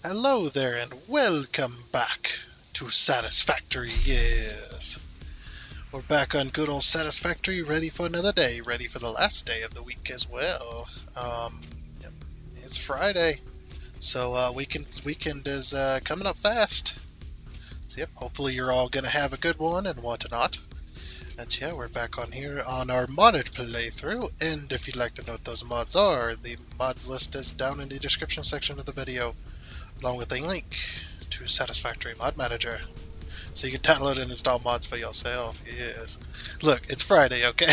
Hello there and welcome back to Satisfactory, yes. We're back on good old Satisfactory, ready for another day, ready for the last day of the week as well. Yep, it's Friday, so weekend is coming up fast. So yep, hopefully you're all gonna have a good one and whatnot. And yeah, we're back on here on our modded playthrough, and if you'd like to know what those mods are, the mods list is down in the description section of the video, along with a link to Satisfactory Mod Manager, so you can download and install mods for yourself. Yes. Look, it's Friday, okay?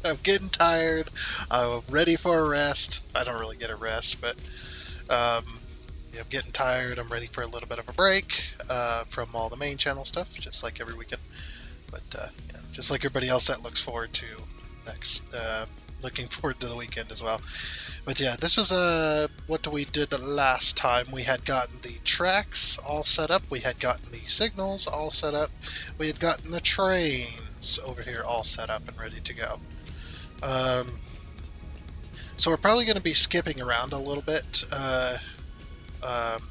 I'm getting tired. I'm ready for a rest. I don't really get a rest, but um, yeah, I'm getting tired. I'm ready for a little bit of a break from all the main channel stuff, just like every weekend. But yeah, just like everybody else that looks forward to next, looking forward to the weekend as well. But yeah, this is what we did the last time. We had gotten the tracks all set up. We had gotten the signals all set up. We had gotten the trains over here all set up and ready to go. So we're probably going to be skipping around a little bit,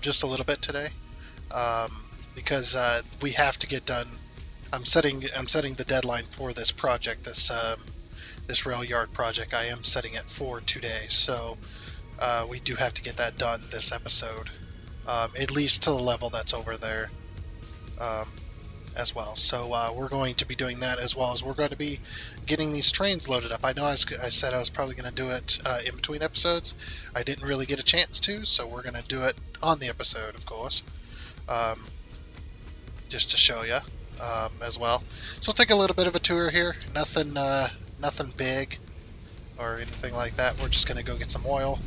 just a little bit today, because we have to get done. I'm setting the deadline for this project, this rail yard project. I am setting it for today, so we do have to get that done this episode, at least to the level that's over there, as well. So we're going to be doing that, as well as we're going to be getting these trains loaded up. I know I said I was probably going to do it in between episodes. I didn't really get a chance to, so we're going to do it on the episode, of course, just to show you as well. So we'll take a little bit of a tour here. Nothing big or anything like that. We're just going to go get some oil.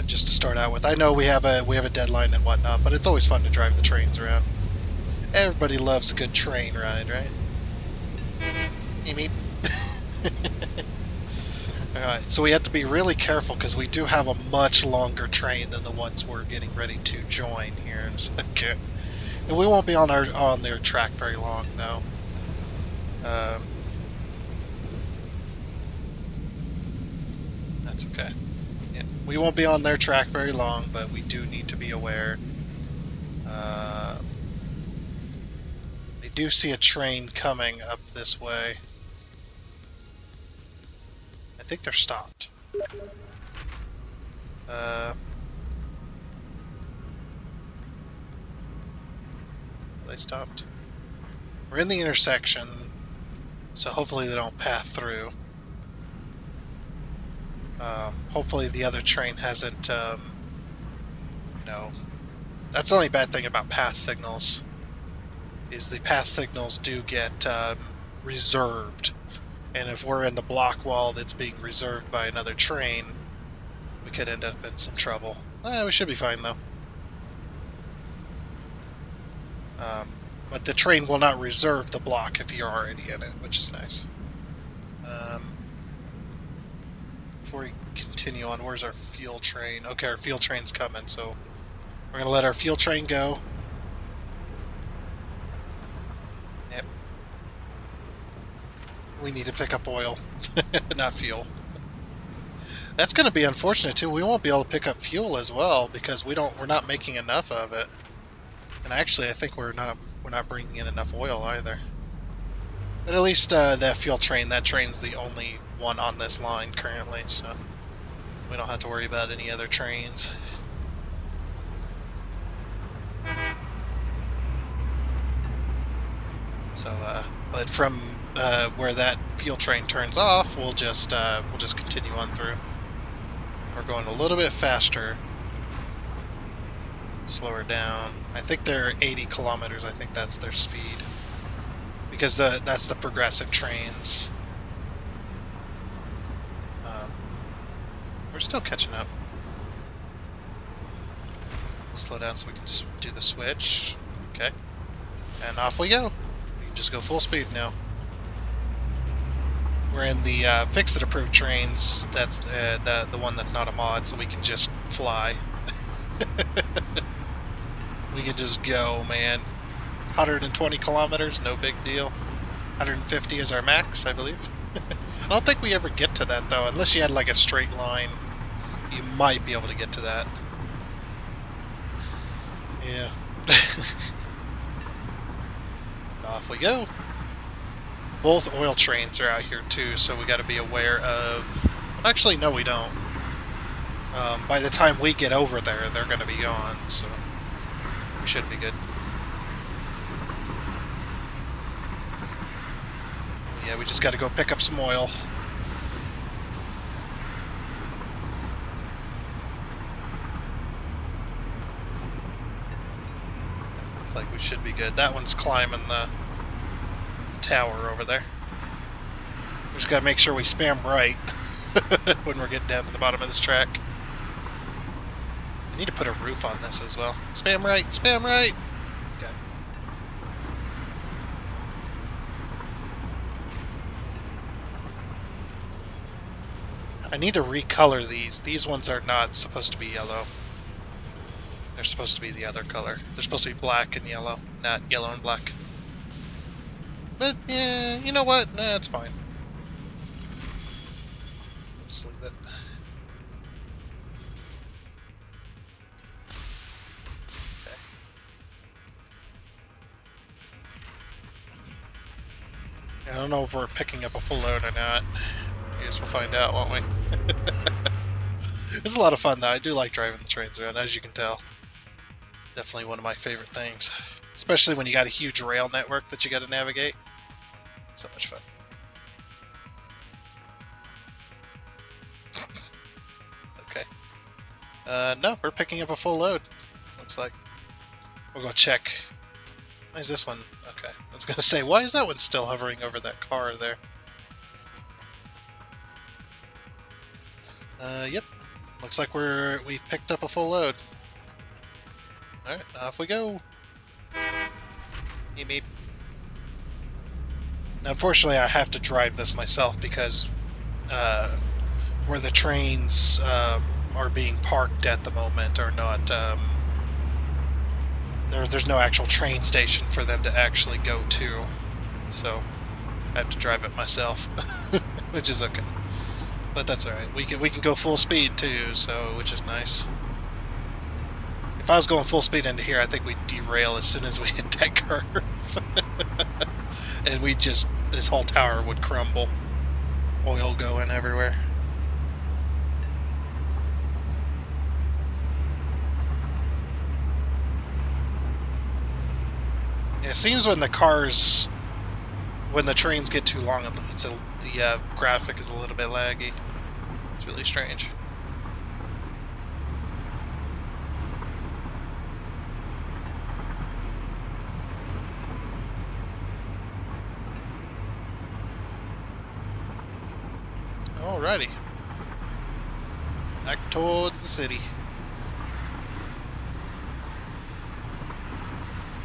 Just to start out with. I know we have a deadline and whatnot, but it's always fun to drive the trains around. Everybody loves a good train ride, right? Meep meep. Alright, so we have to be really careful because we do have a much longer train than the ones we're getting ready to join here in a second. And we won't be on their track very long though. That's okay. Yeah, we won't be on their track very long, but we do need to be aware. They do see a train coming up this way. I think they're stopped. They stopped. We're in the intersection, so hopefully they don't pass through. Hopefully the other train hasn't, that's the only bad thing about pass signals, is the pass signals do get reserved. And if we're in the block wall that's being reserved by another train, we could end up in some trouble. We should be fine though. But the train will not reserve the block if you're already in it, which is nice. Before we continue on, where's our fuel train? Okay, our fuel train's coming, so we're going to let our fuel train go. Yep. We need to pick up oil, not fuel. That's going to be unfortunate too. We won't be able to pick up fuel as well because we're not making enough of it. And actually, I think we're not bringing in enough oil either. But at least that fuel train, that train's the only one on this line currently, so we don't have to worry about any other trains. So, but from where that fuel train turns off, we'll just continue on through. We're going a little bit faster. Slow her down. I think they're 80 kilometers. I think that's their speed. Because that's the progressive trains. We're still catching up. Slow down so we can do the switch. Okay. And off we go. We can just go full speed now. We're in the fix-it approved trains. That's the one that's not a mod, so we can just fly. We can just go, man. 120 kilometers, no big deal. 150 is our max, I believe. I don't think we ever get to that, though. Unless you had, like, a straight line, you might be able to get to that. Yeah. Off we go. Both oil trains are out here too, so we got to be aware of... Actually, no, we don't. By the time we get over there, they're going to be gone, so we should be good. Yeah, we just got to go pick up some oil. Looks like we should be good. That one's climbing the tower over there. We just got to make sure we spam right when we're getting down to the bottom of this track. I need to put a roof on this as well. Spam right, spam right! Okay. I need to recolor these. These ones are not supposed to be yellow. They're supposed to be the other color. They're supposed to be black and yellow, not yellow and black. But, yeah, you know what? Nah, it's fine. Just leave it. Okay. I don't know if we're picking up a full load or not. I guess we'll find out, won't we? It's a lot of fun, though. I do like driving the trains around, as you can tell. Definitely one of my favorite things. Especially when you got a huge rail network that you got to navigate. So much fun. Okay. No, we're picking up a full load. Looks like. We'll go check. Why is this one? Okay. I was going to say, why is that one still hovering over that car there? Yep. Looks like we've picked up a full load. Alright, off we go. Beep beep. Unfortunately, I have to drive this myself because where the trains are being parked at the moment are not... there's no actual train station for them to actually go to. So I have to drive it myself, which is okay. But that's alright. We can go full speed too, so which is nice. If I was going full speed into here, I think we'd derail as soon as we hit that curve. And this whole tower would crumble. Oil going everywhere. Yeah, it seems when the trains get too long, the graphic is a little bit laggy. It's really strange. Alrighty. Back towards the city.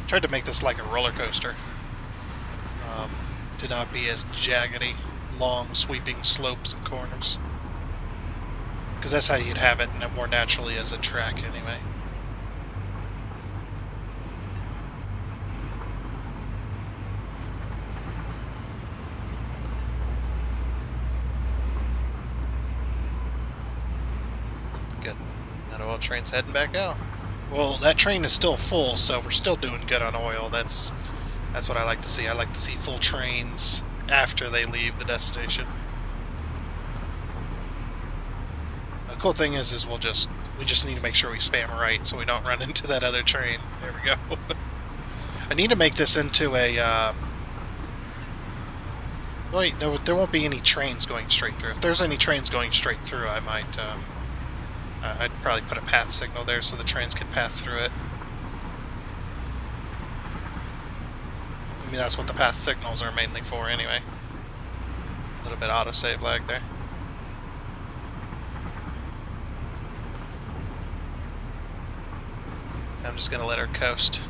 Tried to make this like a roller coaster. To not be as jaggedy, long, sweeping slopes and corners. Because that's how you'd have it more naturally as a track anyway. Good. That oil train's heading back out. Well, that train is still full, so we're still doing good on oil. That's what I like to see. I like to see full trains after they leave the destination. The cool thing is we just need to make sure we spam right so we don't run into that other train. There we go. I need to make this into a... wait, no, there won't be any trains going straight through. If there's any trains going straight through, I might... I'd probably put a path signal there so the trains can pass through it. I mean, that's what the path signals are mainly for anyway. A little bit autosave lag there. I'm just going to let her coast.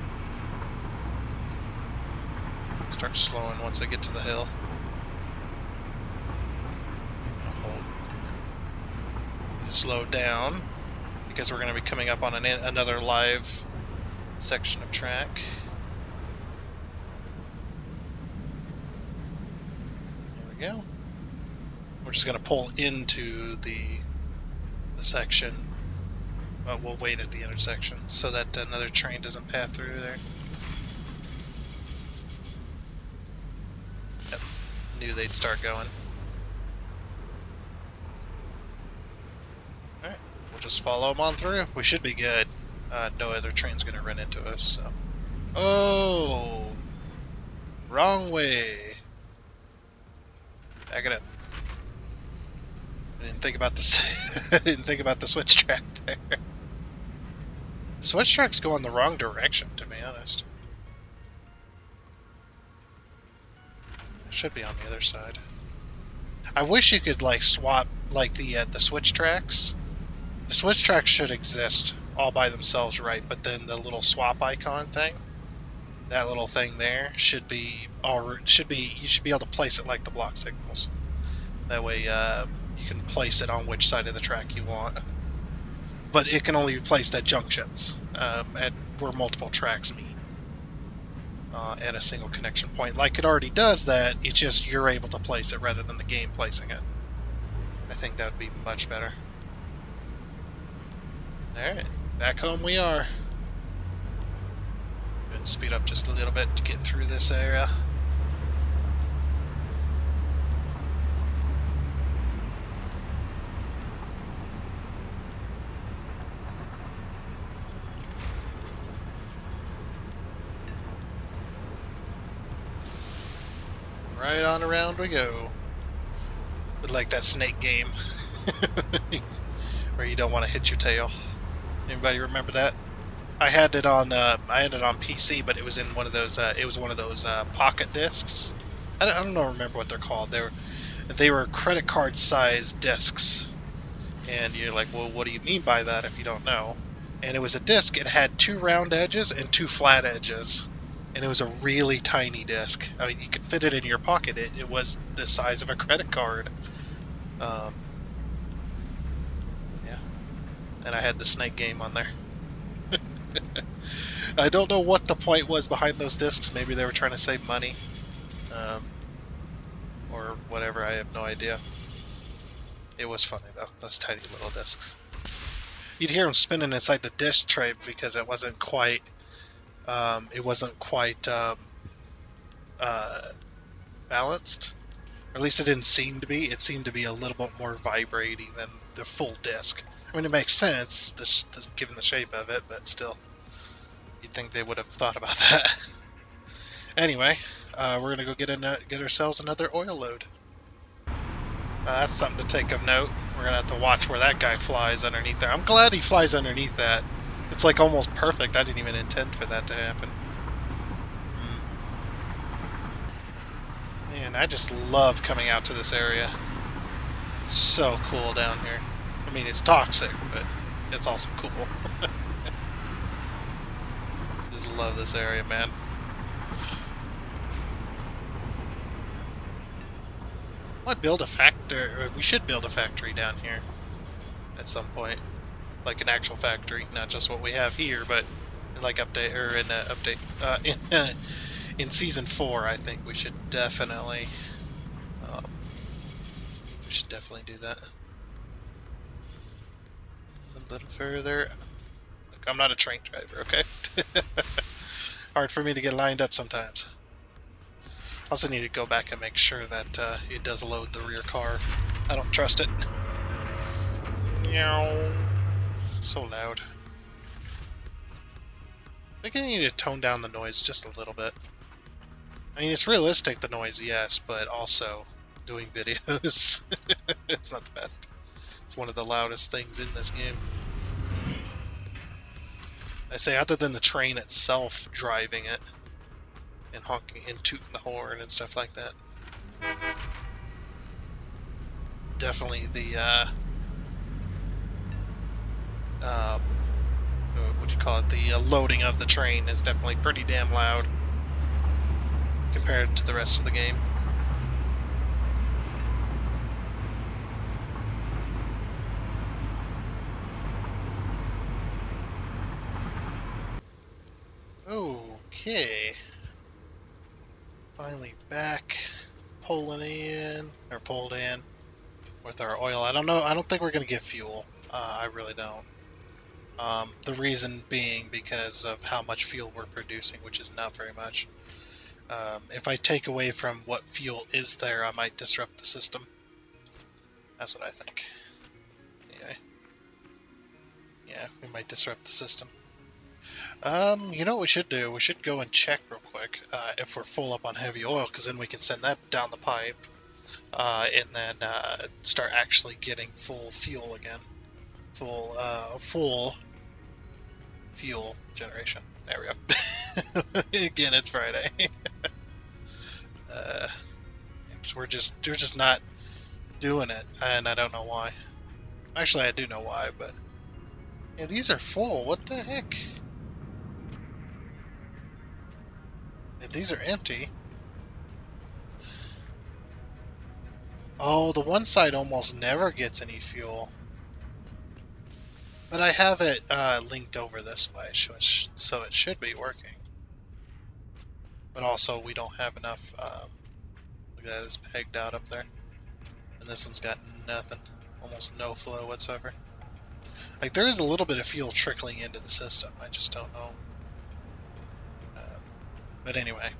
Start slowing once I get to the hill. Hold. Slow down because we're going to be coming up on another live section of track. There we go. We're just going to pull into the section we'll wait at the intersection so that another train doesn't pass through there. Yep. Knew they'd start going. Alright, we'll just follow them on through. We should be good. No other train's gonna run into us, so. Oh! Wrong way! Back it up. I didn't think about this. I didn't think about the switch track there. The switch tracks go in the wrong direction, to be honest. It should be on the other side. I wish you could like swap like the switch tracks. The switch tracks should exist all by themselves, right? But then the little swap icon thing, that little thing there, should be you should be able to place it like the block signals. That way, you can place it on which side of the track you want. But it can only be placed at junctions, at where multiple tracks meet. At a single connection point. Like it already does that, it's just you're able to place it rather than the game placing it. I think that would be much better. Alright, back home we are. And speed up just a little bit to get through this area. Right on around we go. But like that snake game. Where you don't want to hit your tail. Anybody remember that? I had it on PC, but it was in one of those pocket discs. I don't know, remember what they're called. They were credit card sized discs. And you're like, well, what do you mean by that if you don't know? And it was a disc. It had 2 round edges and 2 flat edges. And it was a really tiny disc. I mean, you could fit it in your pocket. It was the size of a credit card. Yeah. And I had the snake game on there. I don't know what the point was behind those discs. Maybe they were trying to save money. Or whatever. I have no idea. It was funny, though. Those tiny little discs. You'd hear them spinning inside the disc tray because it wasn't quite... balanced. Or at least it didn't seem to be. It seemed to be a little bit more vibrating than the full disc. I mean, it makes sense, given the shape of it, but still, you'd think they would have thought about that. Anyway, we're gonna go get ourselves another oil load. That's something to take of note. We're gonna have to watch where that guy flies underneath there. I'm glad he flies underneath that. It's like almost perfect. I didn't even intend for that to happen. Man, I just love coming out to this area. It's so cool down here. I mean, it's toxic, but it's also cool. Just love this area, man. Might build a factory. We should build a factory down here at some point, like an actual factory, not just what we have here, but like in season 4. I think we should definitely do that. A little further. Look, I'm not a train driver, okay? Hard for me to get lined up sometimes. Also need to go back and make sure that it does load the rear car. I don't trust it. Meow. So loud. I think I need to tone down the noise just a little bit. I mean, it's realistic, the noise, yes, but also doing videos. It's not the best. It's one of the loudest things in this game. I say, other than the train itself driving it and honking and tooting the horn and stuff like that. Definitely the what do you call it? The loading of the train is definitely pretty damn loud compared to the rest of the game. Okay. Finally back, pulled in with our oil. I don't know. I don't think we're gonna get fuel. I really don't. The reason being because of how much fuel we're producing, which is not very much. If I take away from what fuel is there, I might disrupt the system. That's what I think. Yeah, we might disrupt the system. You know what we should do? We should go and check real quick if we're full up on heavy oil, because then we can send that down the pipe, and then start actually getting full fuel again. Full fuel generation. There we go. Again, it's Friday. uh, we're just not doing it, and I don't know why. Actually, I do know why, but yeah, these are full. What the heck? Yeah, these are empty. Oh, the one side almost never gets any fuel. But I have it linked over this way, so it should be working. But also, we don't have enough. Look at that, it's pegged out up there. And this one's got nothing. Almost no flow whatsoever. Like, there is a little bit of fuel trickling into the system. I just don't know. But anyway.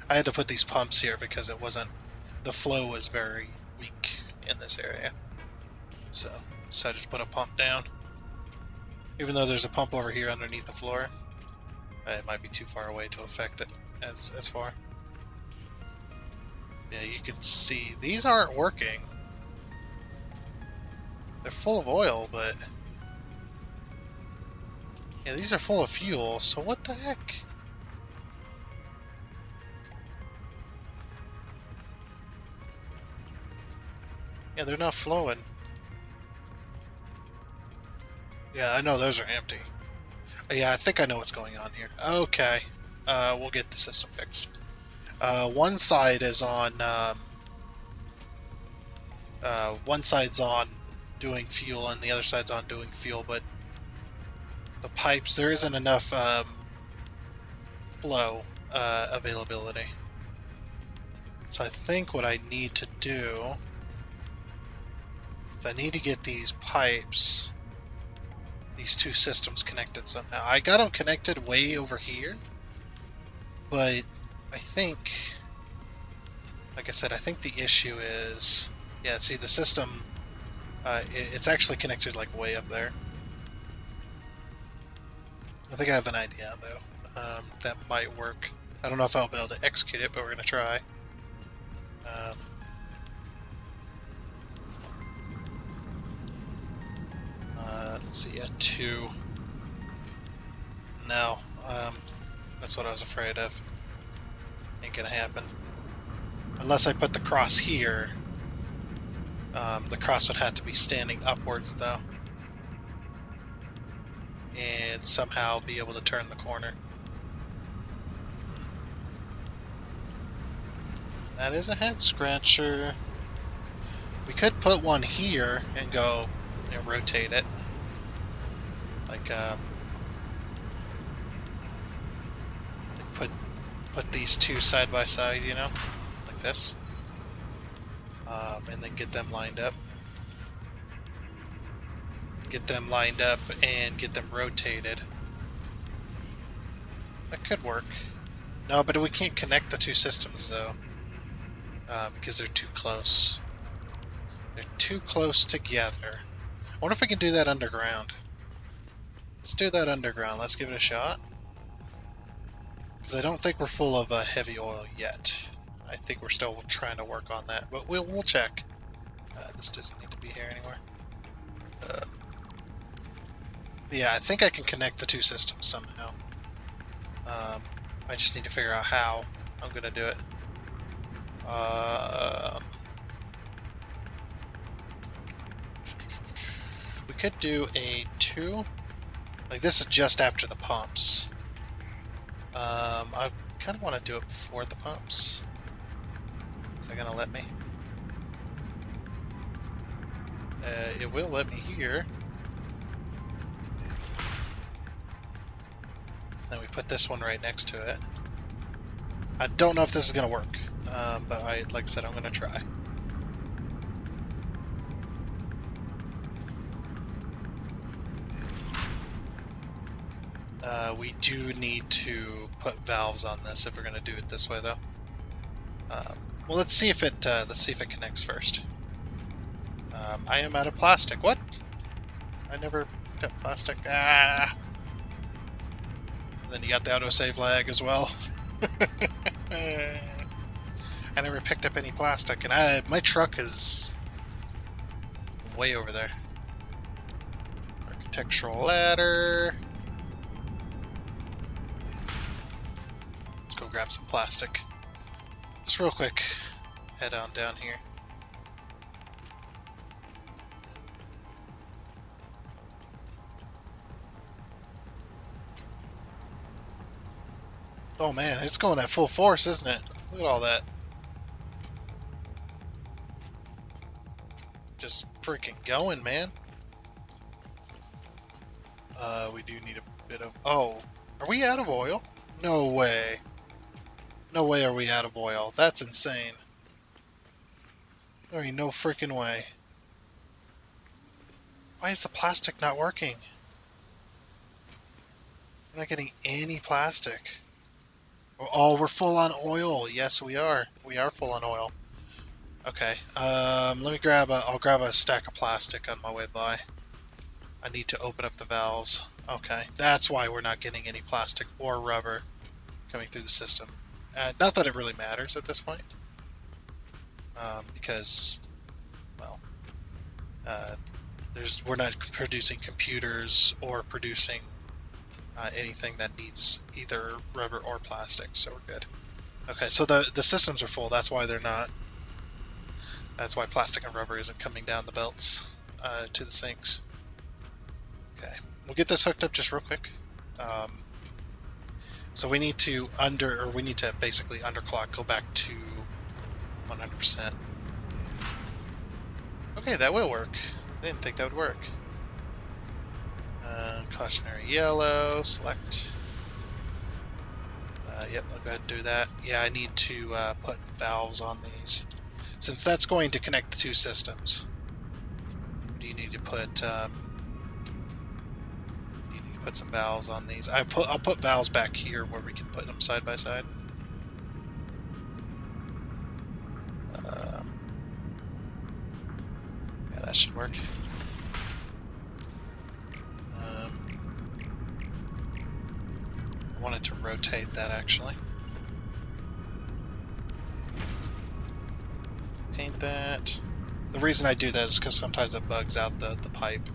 I had to put these pumps here because it wasn't... The flow was very weak in this area. So, decided to put a pump down. Even though there's a pump over here underneath the floor. It might be too far away to affect it as far. Yeah, you can see these aren't working. They're full of oil, but yeah, these are full of fuel. So what the heck? Yeah, they're not flowing. Yeah, I know those are empty. Yeah, I think I know what's going on here. Okay, we'll get the system fixed. One side is on. One side's on doing fuel, and the other side's on doing fuel. But the pipes, there isn't enough flow availability. So I think what I need to do is I need to get these pipes. These two systems connected somehow. I got them connected way over here, but I think, like I said, I think the issue is, yeah, see the system, it's actually connected like way up there. I think I have an idea though. That might work. I don't know if I'll be able to execute it, but we're going to try. Let's see, a 2. No, that's what I was afraid of. Ain't gonna happen. Unless I put the cross here. The cross would have to be standing upwards though. And somehow be able to turn the corner. That is a head scratcher. We could put one here and go and rotate it. Like, put these two side by side, you know, like this, and then get them lined up. Get them lined up and get them rotated. That could work. No, but we can't connect the two systems though, because they're too close. They're too close together. I wonder if we can do that underground. Let's do that underground. Let's give it a shot. Because I don't think we're full of heavy oil yet. I think we're still trying to work on that, but we'll check. This doesn't need to be here anymore. Yeah, I think I can connect the two systems somehow. I just need to figure out how I'm going to do it. We could do a 2. Like, this is just after the pumps. I kind of want to do it before the pumps. Is that going to let me? It will let me here. Then we put this one right next to it. I don't know if this is going to work, but like I said, I'm going to try. We do need to put valves on this if we're going to do it this way, though. Well, let's see if it connects first. I am out of plastic. What? I never picked up plastic. Ah! And then you got the autosave lag as well. I never picked up any plastic, and my truck is way over there. Architectural ladder. Let's go grab some plastic. Just real quick, head on down here. Oh man, it's going at full force, isn't it? Look at all that. Just freaking going, man. We do need a bit of... Oh, are we out of oil? No way. No way are we out of oil. That's insane. There ain't no freaking way. Why is the plastic not working? We're not getting any plastic. Oh, we're full on oil. Yes, we are. We are full on oil. Okay. Let me I'll grab a stack of plastic on my way by. I need to open up the valves. Okay. That's why we're not getting any plastic or rubber coming through the system. Not that it really matters at this point. Because, well, we're not producing computers or producing anything that needs either rubber or plastic, so we're good. Okay, so the systems are full. That's why they're not. That's why plastic and rubber isn't coming down the belts to the sinks. Okay, we'll get this hooked up just real quick. So we need to basically underclock, go back to 100%. Okay, that will work. I didn't think that would work. Cautionary yellow, select. Yep, I'll go ahead and do that. Yeah, I need to put valves on these. Since that's going to connect the two systems, do you need to put some valves on these? I'll put valves back here where we can put them side by side. Yeah, that should work. I wanted to rotate that actually. Paint that. The reason I do that is because sometimes it bugs out the pipe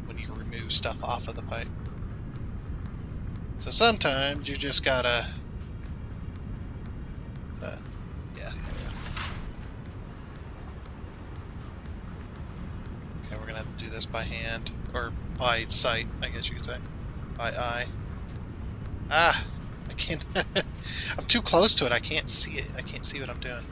when you remove stuff off of the pipe. So sometimes you just gotta... yeah, there we go. Okay, we're gonna have to do this by hand, or by sight, I guess you could say. By eye. Ah! I can't... I'm too close to it, I can't see it. I can't see what I'm doing.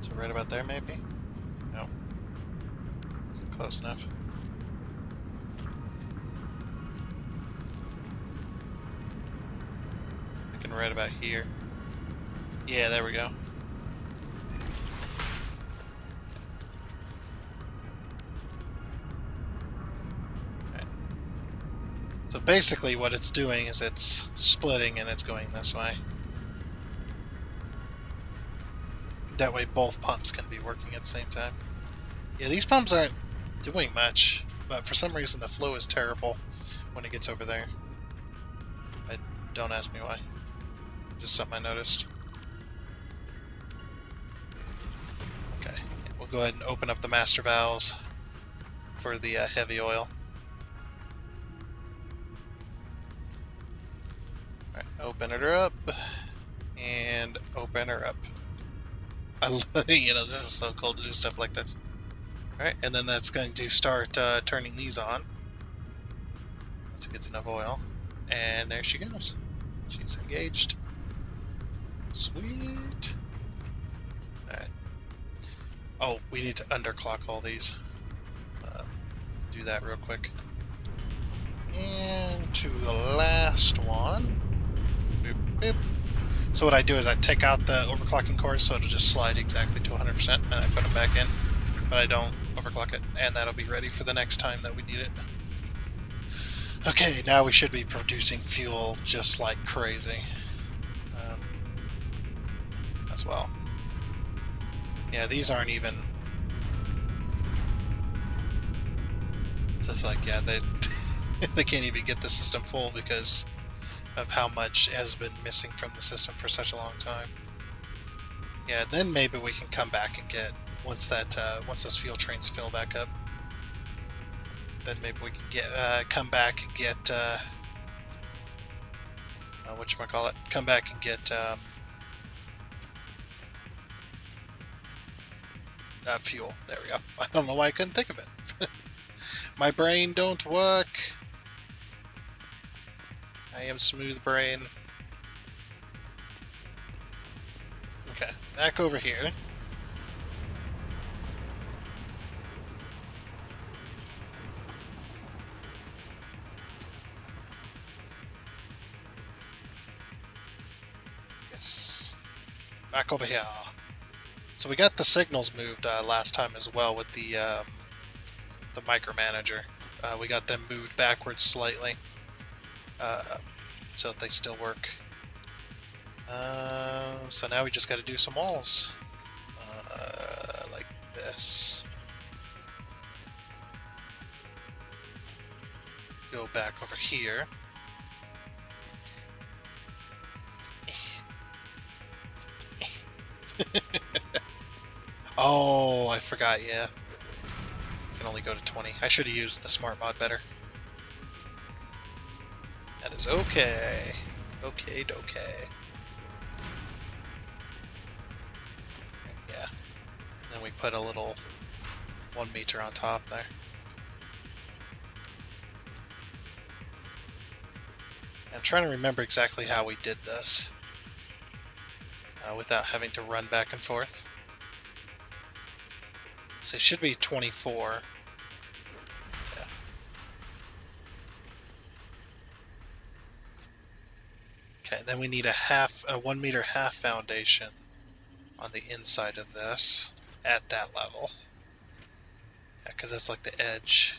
So right about there, maybe? No. Isn't close enough. Right about here. Yeah, there we go. Okay. So basically what it's doing is it's splitting and it's going this way. That way both pumps can be working at the same time. Yeah, these pumps aren't doing much, but for some reason the flow is terrible when it gets over there. Don't ask me why. Just something I noticed. Okay, we'll go ahead and open up the master valves for the heavy oil. Alright, open her up, and open her up. I love, this is so cool to do stuff like this. Alright, and then that's going to start turning these on. Once it gets enough oil. And there she goes. She's engaged. Sweet. Alright. Oh, we need to underclock all these. Do do that real quick. And to the last one. Boop, boop. So what I do is I take out the overclocking cores so it'll just slide exactly to 100%, and I put them back in, but I don't overclock it, and that'll be ready for the next time that we need it. Okay, now we should be producing fuel just like crazy as well. Yeah, these aren't even just like, yeah, they they can't even get the system full because of how much has been missing from the system for such a long time. Yeah, then maybe we can come back and get, once those fuel trains fill back up, then maybe we can get come back and get whatchamacallit, come back and get fuel. There we go. I don't know why I couldn't think of it. My brain don't work. I am smooth brain. Okay, back over here. Yes. Back over here. So we got the signals moved last time as well with the micromanager. We got them moved backwards slightly, so that they still work. So now we just got to do some walls, like this. Go back over here. Oh, I forgot, yeah. You can only go to 20. I should have used the smart mod better. That is okay. Okay, dokay. Yeah. And then we put a little 1 meter on top there. I'm trying to remember exactly how we did this without having to run back and forth. So it should be 24. Yeah. Okay, then we need a 1 meter half foundation on the inside of this at that level. Yeah, because that's like the edge.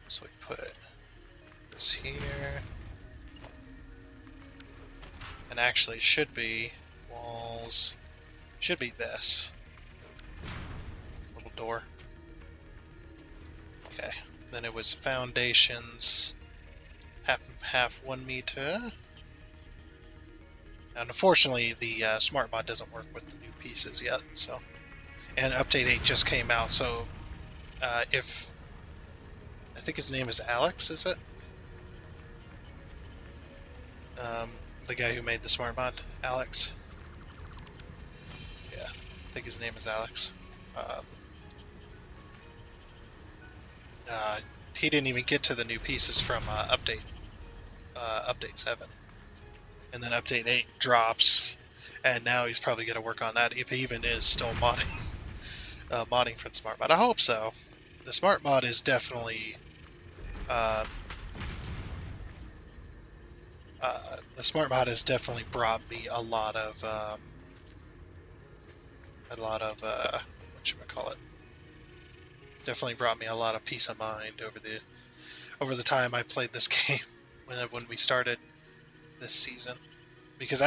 So we put this here. And actually should be walls, should be this little door. Okay, then it was foundations, half 1 meter. And unfortunately, the smart mod doesn't work with the new pieces yet. So, and update 8 just came out. So, if I think his name is Alex, is it? The guy who made the smart mod, Alex. Yeah, I think his name is Alex. He didn't even get to the new pieces from update 7, and then update 8 drops, and now he's probably going to work on that if he even is still modding modding for the smart mod. I hope so. The smart mod is definitely the smart mod has definitely brought me a lot of whatchamacallit. Definitely brought me a lot of peace of mind over the time I played this game when we started this season, because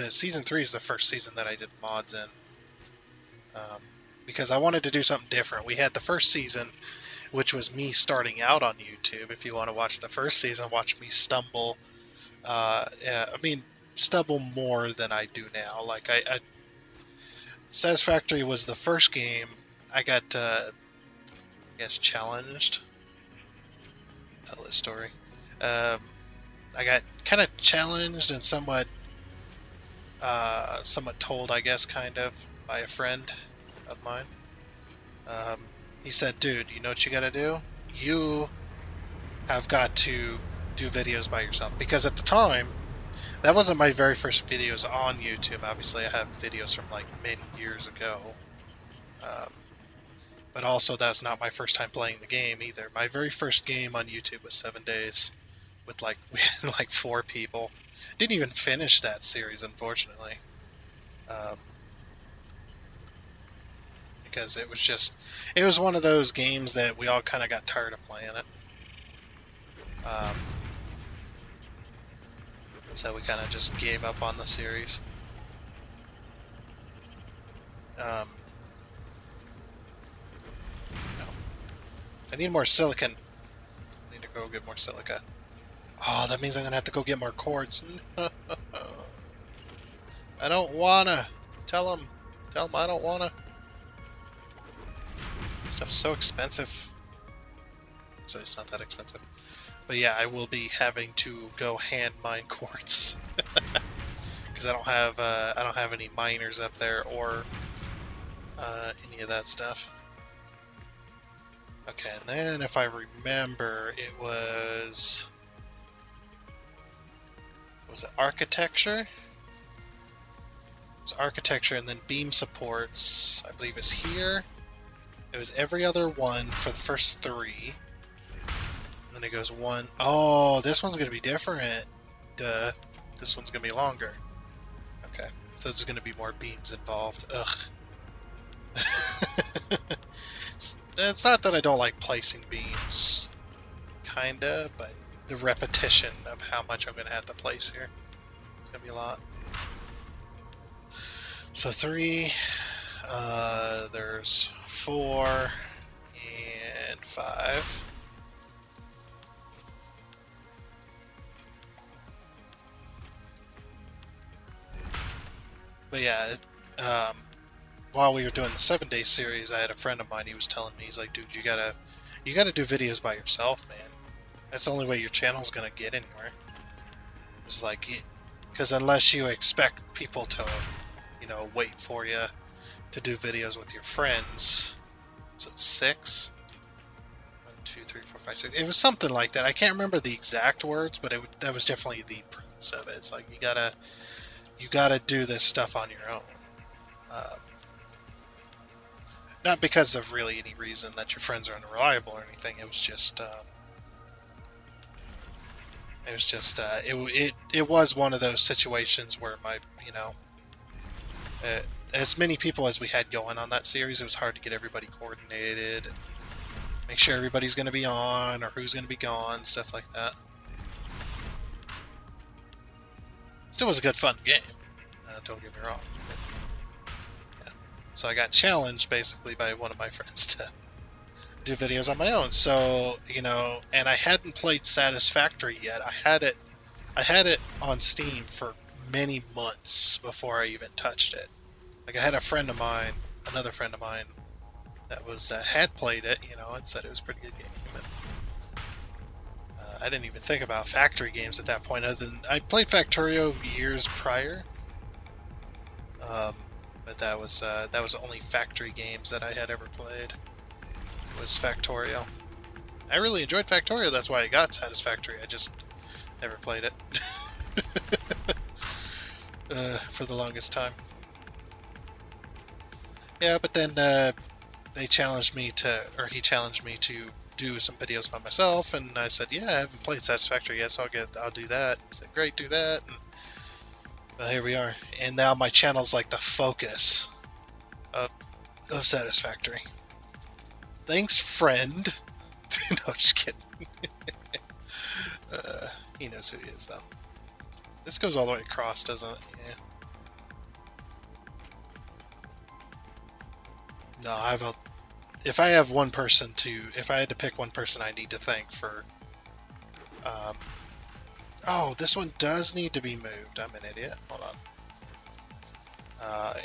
season 3 is the first season that I did mods in, because I wanted to do something different. We had the first season, which was me starting out on YouTube. If you want to watch the first season, watch me stumble. Stumble more than I do now. Like Satisfactory was the first game I got, I guess, challenged. Tell this story. I got kind of challenged and somewhat told, I guess, kind of, by a friend of mine. He said, dude, you know what you gotta do? You have got to do videos by yourself. Because at the time, that wasn't my very first videos on YouTube. Obviously, I have videos from like many years ago. But also, that's not my first time playing the game either. My very first game on YouTube was 7 days with like we had like 4 people. Didn't even finish that series, unfortunately, um, because it was one of those games that we all kind of got tired of playing it. Um, so we kind of just gave up on the series. Um, no. I need more silicon. I need to go get more silica. Oh, that means I'm gonna have to go get more quartz. I don't wanna. Tell him. Tell him I don't wanna. Stuff's so expensive. So it's not that expensive. But yeah, I will be having to go hand mine quartz because I don't have any miners up there or any of that stuff. Okay, and then if I remember, it was it architecture? It was architecture, and then beam supports. I believe it's here. It was every other one for the first 3. And then it goes 1. Oh, this one's gonna be different. Duh. This one's gonna be longer. Okay, so there's gonna be more beams involved. Ugh. It's not that I don't like placing beams, kinda, but the repetition of how much I'm gonna have to place here. It's gonna be a lot. So 3, there's 4 and 5. But yeah, while we were doing the 7-day series, I had a friend of mine. He was telling me, he's like, "Dude, you gotta do videos by yourself, man. That's the only way your channel's gonna get anywhere." It's like, because unless you expect people to, wait for you to do videos with your friends, so it's 6. 1, 2, 3, 4, 5, 6. It was something like that. I can't remember the exact words, but that was definitely the premise of it. It's like you gotta do this stuff on your own. Not because of really any reason that your friends are unreliable or anything. It was just, it was one of those situations where as many people as we had going on that series, it was hard to get everybody coordinated and make sure everybody's going to be on or who's going to be gone, stuff like that. Still was a good, fun game. Don't get me wrong. Yeah. So I got challenged basically by one of my friends to do videos on my own. So, and I hadn't played Satisfactory yet. I had it on Steam for many months before I even touched it. Like I had another friend of mine that had played it, and said it was a pretty good game. And, I didn't even think about factory games at that point. Other than I played Factorio years prior, but that was the only factory games that I had ever played. Was Factorio. I really enjoyed Factorio. That's why I got Satisfactory. I just never played it for the longest time. Yeah, but then he challenged me to do some videos by myself, and I said, "Yeah, I haven't played Satisfactory yet, so I'll do that." He said, "Great, do that." And, well, here we are, and now my channel's like the focus of Satisfactory. Thanks, friend. No, just kidding. He knows who he is, though. This goes all the way across, doesn't it? Yeah. No, if I had to pick one person I need to thank for, oh, this one does need to be moved. I'm an idiot. Hold on.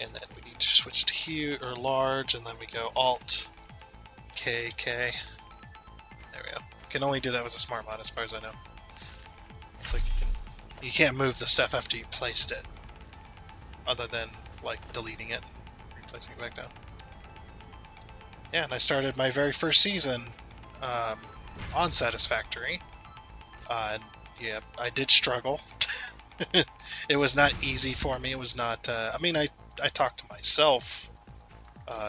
And then we need to switch to huge or large, and then we go Alt K. There we go. Can only do that with a smart mod, as far as I know. Like you can't move the stuff after you placed it, other than like deleting it and replacing it back down. Yeah, and I started my very first season on Satisfactory. And yeah, I did struggle. It was not easy for me. It was not. I talk to myself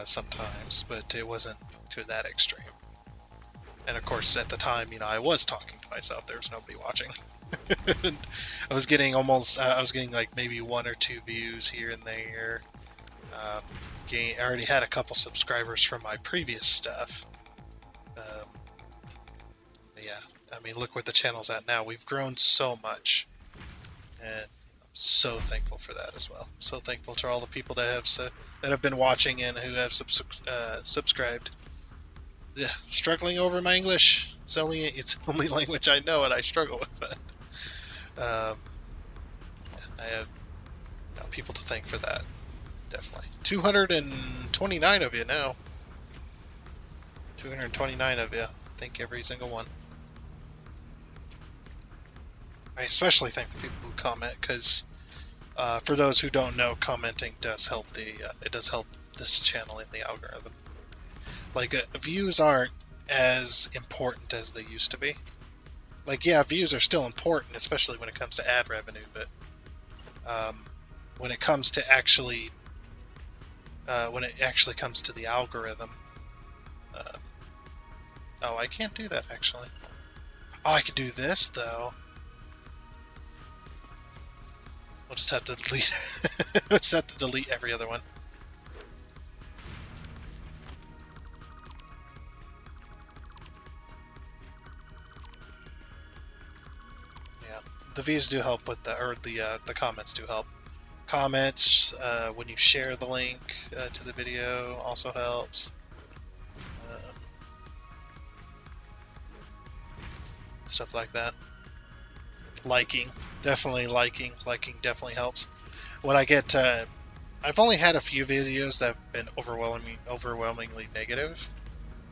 sometimes, but it wasn't to that extreme. And of course, at the time, I was talking to myself. There was nobody watching. I was getting like maybe 1 or 2 views here and there. I already had a couple subscribers from my previous stuff. Yeah, I mean, look where the channel's at now. We've grown so much, and I'm so thankful for that as well. So thankful to all the people that have been watching and who have subscribed. Yeah, struggling over my English. It's the only language I know, and I struggle with it. I have people to thank for that. Definitely. 229 of you now. 229 of you. Thank every single one. I especially thank the people who comment, because for those who don't know, commenting does help it does help this channel in the algorithm. Like, views aren't as important as they used to be. Like, yeah, views are still important, especially when it comes to ad revenue, but when it comes to actually comes to the algorithm, oh, I can't do that actually. Oh, I can do this though. We'll just have to delete. We'll just have to delete every other one. Yeah, the views do help with the comments do help. Comments when you share the link to the video also helps. Stuff like that. Liking definitely helps. When I get, I've only had a few videos that have been overwhelmingly negative,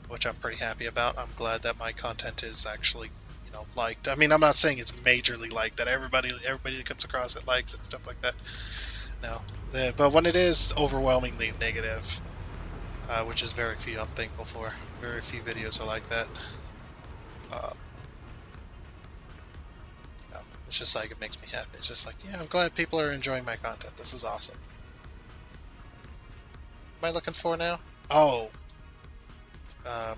which I'm pretty happy about. I'm glad that my content is actually, liked. I mean, I'm not saying it's majorly liked, that everybody that comes across it likes it, stuff like that. No, but when it is overwhelmingly negative, which is very few, I'm thankful for. Very few videos are like that. It's just like, it makes me happy. It's just like, yeah, I'm glad people are enjoying my content. This is awesome. What am I looking for now? Oh. I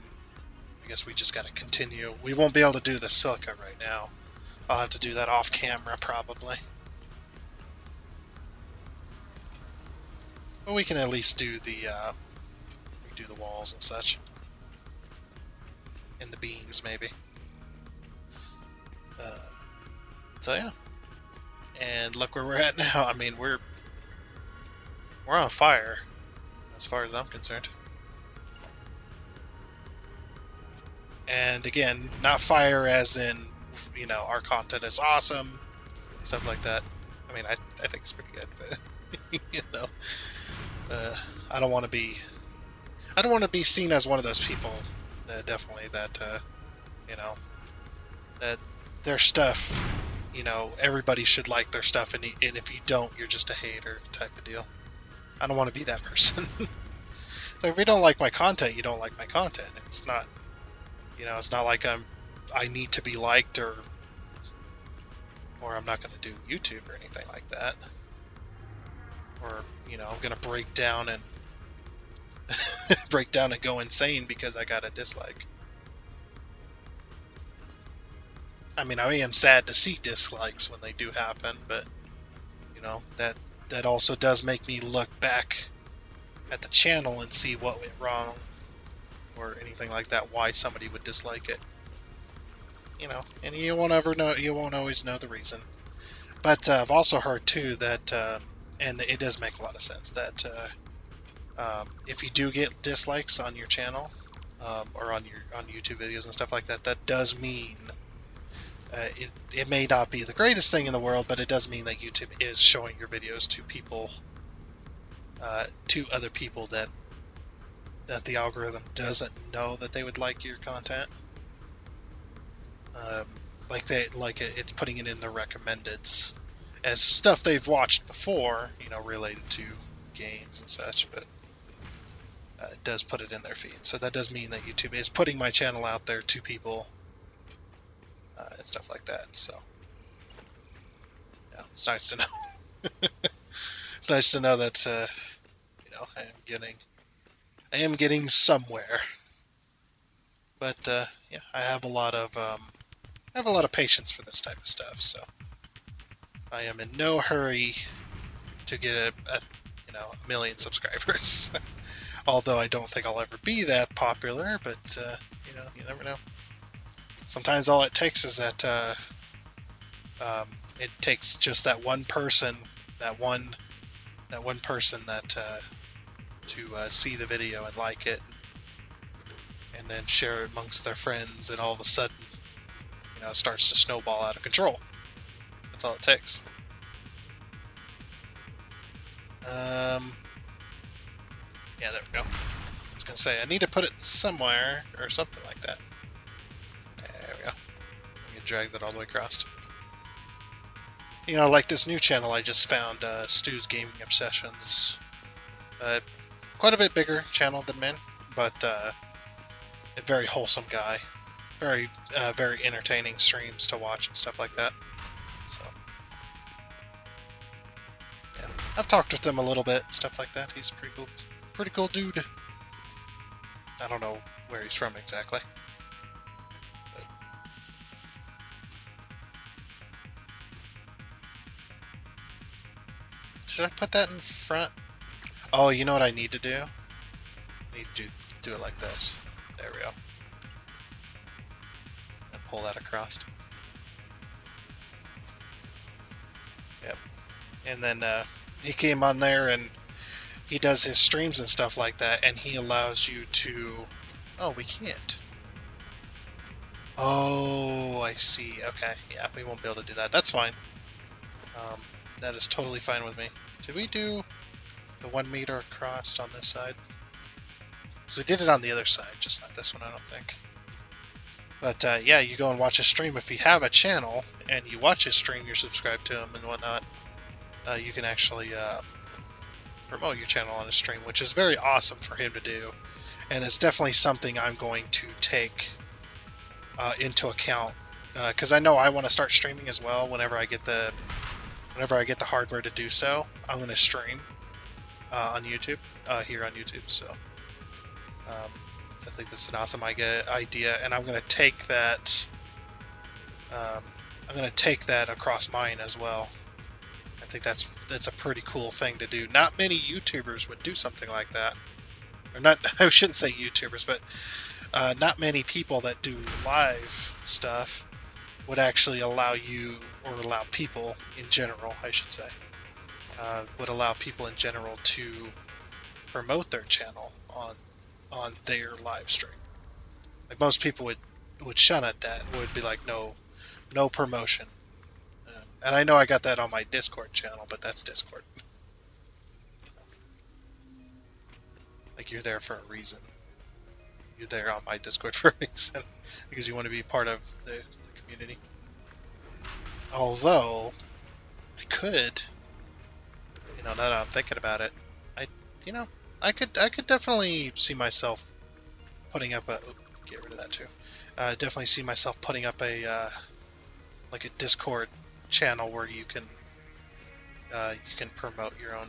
guess we just gotta continue. We won't be able to do the silica right now. I'll have to do that off camera, probably. But we can at least do the walls and such. And the beams, maybe. So yeah. And look where we're at now. I mean, we're on fire, as far as I'm concerned. And again, not fire as in, our content is awesome, stuff like that. I mean, I think it's pretty good, but I don't want to be seen as one of those people. Definitely that that their stuff, everybody should like their stuff, and if you don't, you're just a hater type of deal. I don't want to be that person. So if you don't like my content, you don't like my content. It's not, it's not like I need to be liked, or I'm not going to do YouTube or anything like that. Or, I'm going to break down and go insane because I got a dislike. I mean, I am sad to see dislikes when they do happen, but that also does make me look back at the channel and see what went wrong, or anything like that, why somebody would dislike it. And you won't always know the reason. But I've also heard too that, and it does make a lot of sense, that if you do get dislikes on your channel, or on YouTube videos and stuff like that, that does mean it may not be the greatest thing in the world, but it does mean that YouTube is showing your videos to people, to other people that the algorithm doesn't know that they would like your content. It's putting it in the recommendeds as stuff they've watched before, related to games and such, but it does put it in their feed. So that does mean that YouTube is putting my channel out there to people, and stuff like that. So yeah, it's nice to know. It's nice to know that I am getting somewhere. But yeah, I have a lot of patience for this type of stuff. So I am in no hurry to get a million subscribers. Although I don't think I'll ever be that popular, but you never know. Sometimes all it takes is that it takes just that one person, that one person that to see the video and like it, and then share it amongst their friends, and all of a sudden, it starts to snowball out of control. That's all it takes. Yeah, there we go. I was gonna say I need to put it somewhere or something like that. There we go. You can drag that all the way across. Like this new channel I just found, Stu's Gaming Obsessions. Quite a bit bigger channel than mine, but a very wholesome guy. Very entertaining streams to watch and stuff like that. So, yeah, I've talked with him a little bit, stuff like that. He's a pretty cool dude. I don't know where he's from exactly. But... Should I put that in front? Oh, you know what I need to do? I need to do it like this. There we go. And pull that across. Yep. And then he came on there and he does his streams and stuff like that, and he allows you to... Oh, we can't. Oh, I see. Okay, yeah, we won't be able to do that. That's fine. That is totally fine with me. Did we do the 1 meter across on this side? So we did it on the other side, just not this one, I don't think. But yeah, you go and watch a stream. If you have a channel and you watch his stream, you're subscribed to him and whatnot, you can actually promote your channel on a stream, which is very awesome for him to do. And it's definitely something I'm going to take into account, because I know I want to start streaming as well. Whenever I get the hardware to do so, I'm going to stream on YouTube, here on YouTube. So I think that's an awesome idea, and I'm going to take that. I'm going to take that across mine as well. I think that's a pretty cool thing to do. Not many YouTubers would do something like that, or not. I shouldn't say YouTubers, but not many people that do live stuff would actually allow you, or allow people in general, I should say, would allow people in general to promote their channel on their live stream. Like most people would shun at that. Would be like, no promotion. And I know I got that on my Discord channel, but that's Discord. Like, you're there for a reason. You're there on my Discord for a reason, because you want to be part of the community. Although, I could, now that I'm thinking about it, I could definitely see myself putting up get rid of that too. Definitely see myself putting up like a Discord channel where you can promote your own,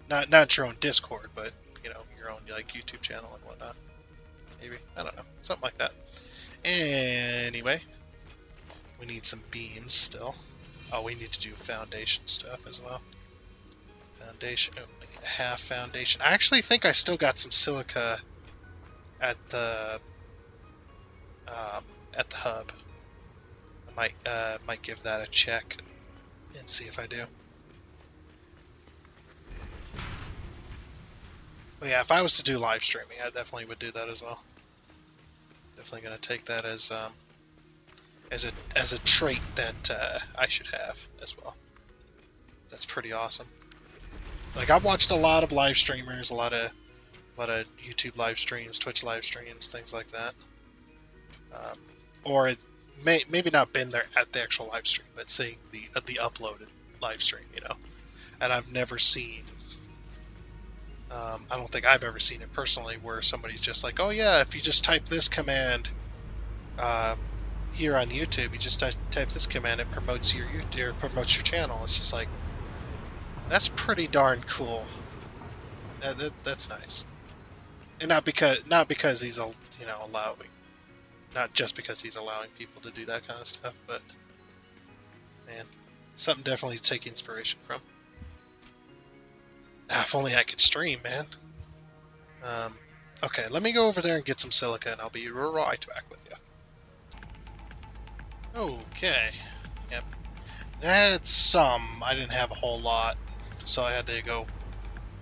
not your own Discord, but your own like YouTube channel and whatnot. Maybe, I don't know, something like that. Anyway, we need some beams still. Oh, we need to do foundation stuff as well. Foundation. Oh, we need a half foundation. I actually think I still got some silica at the hub. I might give that a check and see if I do. But yeah, if I was to do live streaming, I definitely would do that as well. Definitely going to take that as a trait that I should have as well. That's pretty awesome. Like, I've watched a lot of live streamers, a lot of YouTube live streams, Twitch live streams, things like that. Or it maybe not been there at the actual live stream, but seeing the uploaded live stream, And I've never seen. I don't think I've ever seen it personally, where somebody's just like, oh yeah, if you just type this command here on YouTube, you just type this command, it promotes your promotes your channel. It's just like, that's pretty darn cool. That's nice, and not because he's allowing Not just because he's allowing people to do that kind of stuff, but man, something definitely to take inspiration from. If only I could stream, man. Okay, let me go over there and get some silica, and I'll be right back with you. Okay. Yep. I had some. I didn't have a whole lot, so I had to go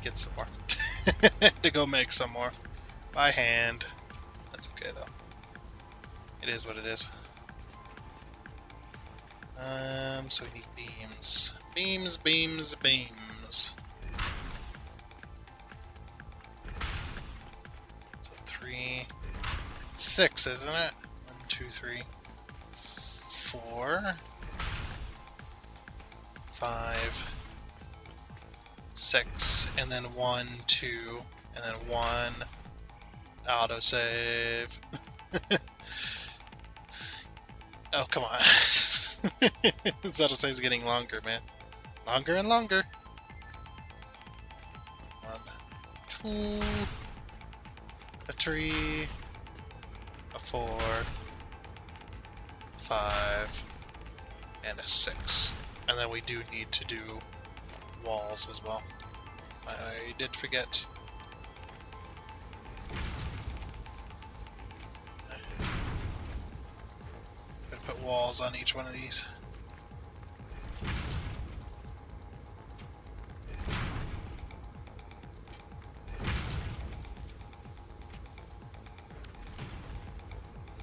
get some more. To go make some more by hand. That's okay though. It is what it is. So we need beams. Beams, beams, beams. So 3, 6, isn't it? 1, 2, 3, 4, 5, 6, and then 1, 2, and then 1. Autosave. Oh, come on. This autosave's getting longer, man. Longer and longer. 1, 2, a 3, a 4, 5, and a 6. And then we do need to do walls as well. I did forget. Gonna put walls on each one of these.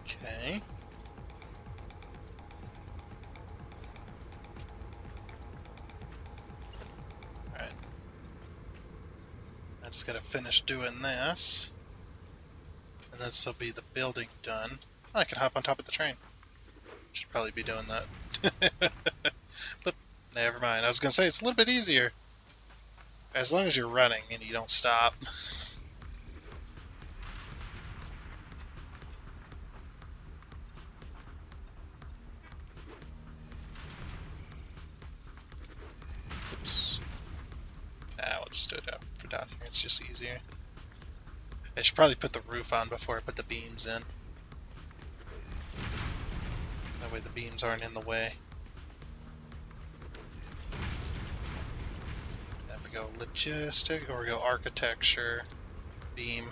Okay. Alright. I just gotta finish doing this. And then this will be the building done. I can hop on top of the train. Should probably be doing that. But never mind. I was gonna say it's a little bit easier. As long as you're running and you don't stop. Oops. We'll just do it out for down here. It's just easier. I should probably put the roof on before I put the beams in. That way the beams aren't in the way. Then we go logistic, or we go architecture, beam.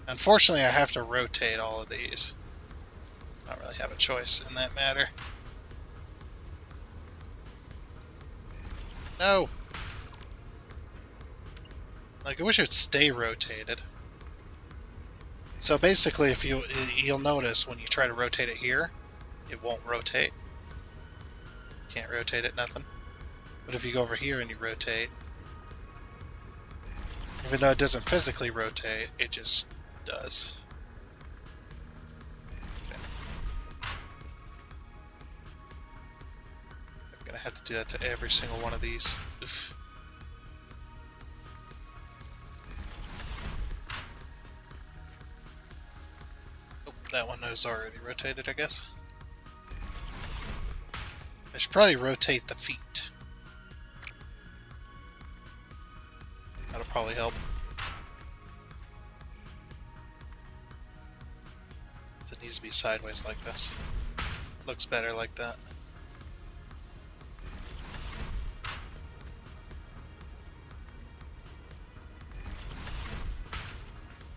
Unfortunately, I have to rotate all of these. I don't really have a choice in that matter. No! Like, I wish it would stay rotated. So basically, if you'll notice when you try to rotate it here, it won't rotate. Can't rotate it, nothing. But if you go over here and you rotate, even though it doesn't physically rotate, it just does. Okay. I'm gonna have to do that to every single one of these. Oof. Oh, that one is already rotated, I guess. I should probably rotate the feet. That'll probably help. It needs to be sideways like this. Looks better like that.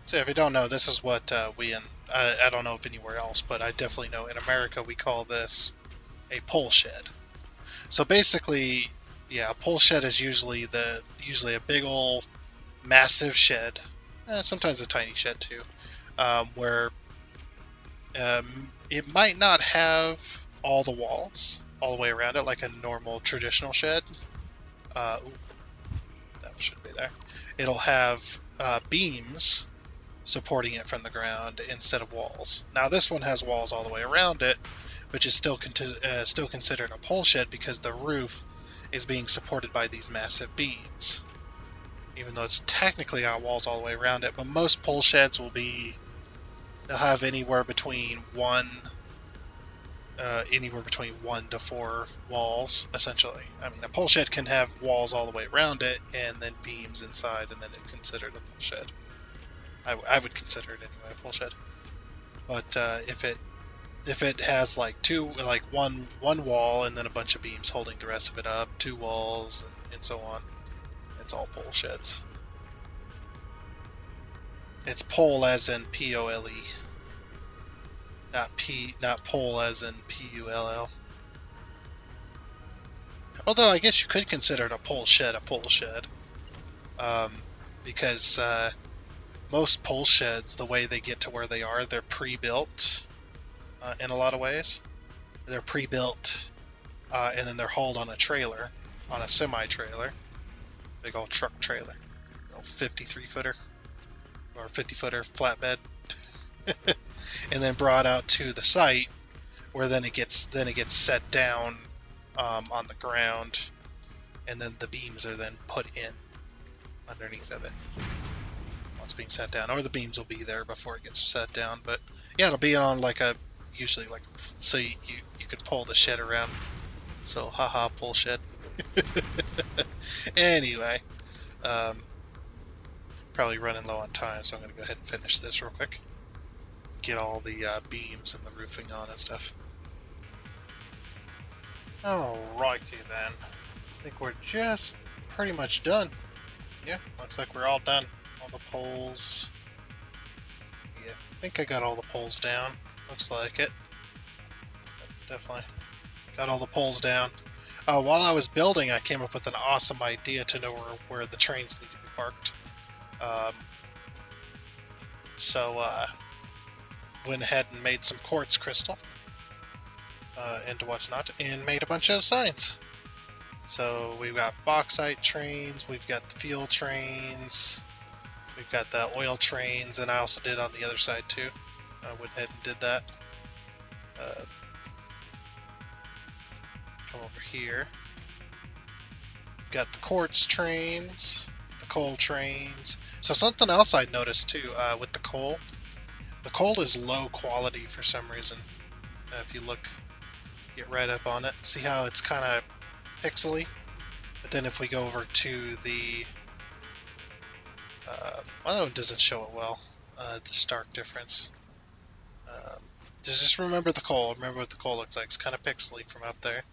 So if you don't know, this is what I don't know if anywhere else, but I definitely know in America we call this a pole shed. So basically, yeah, a pole shed is usually a big old massive shed, sometimes a tiny shed too, where it might not have all the walls all the way around it like a normal traditional shed. That should be there. It'll have beams supporting it from the ground instead of walls. Now this one has walls all the way around it, which is still considered a pole shed because the roof is being supported by these massive beams. Even though it's technically got walls all the way around it, but most pole sheds they'll have anywhere between 1 to 4 walls, essentially. I mean, a pole shed can have walls all the way around it and then beams inside, and then it's considered a pole shed. I would consider it anyway, a pole shed. But if it If it has like one wall and then a bunch of beams holding the rest of it up, two walls and so on, it's all pole sheds. It's pole as in POLE, not pole as in PULL. Although I guess you could consider it a pole shed, because most pole sheds, the way they get to where they are, they're pre-built in a lot of ways. They're pre-built, and then they're hauled on a trailer, on a semi-trailer, big old truck trailer, 53-footer or 50-footer flatbed, and then brought out to the site where then it gets set down on the ground, and then the beams are then put in underneath of it once being set down, or the beams will be there before it gets set down. But yeah, it'll be on usually so you could pull the shed around. So haha, pull shed. Anyway, probably running low on time, so I'm gonna go ahead and finish this real quick. Get all the beams and the roofing on and stuff. Alrighty then. I think we're just pretty much done. Yeah, looks like we're all done. All the poles. Yeah, I think I got all the poles down. Looks like it. Definitely got all the poles down. While I was building, I came up with an awesome idea to know where the trains need to be parked. So went ahead and made some quartz crystal and whatnot, and made a bunch of signs. So we've got bauxite trains, we've got the fuel trains, we've got the oil trains, and I also did on the other side too. I went ahead and did that. Come over here. We've got the quartz trains, the coal trains. So something else I noticed too with the coal is low quality for some reason. If you look, get right up on it, see how it's kind of pixely? But then if we go over to the, well, it doesn't show it well, the stark difference. Just remember the coal. Remember what the coal looks like. It's kind of pixely from up there.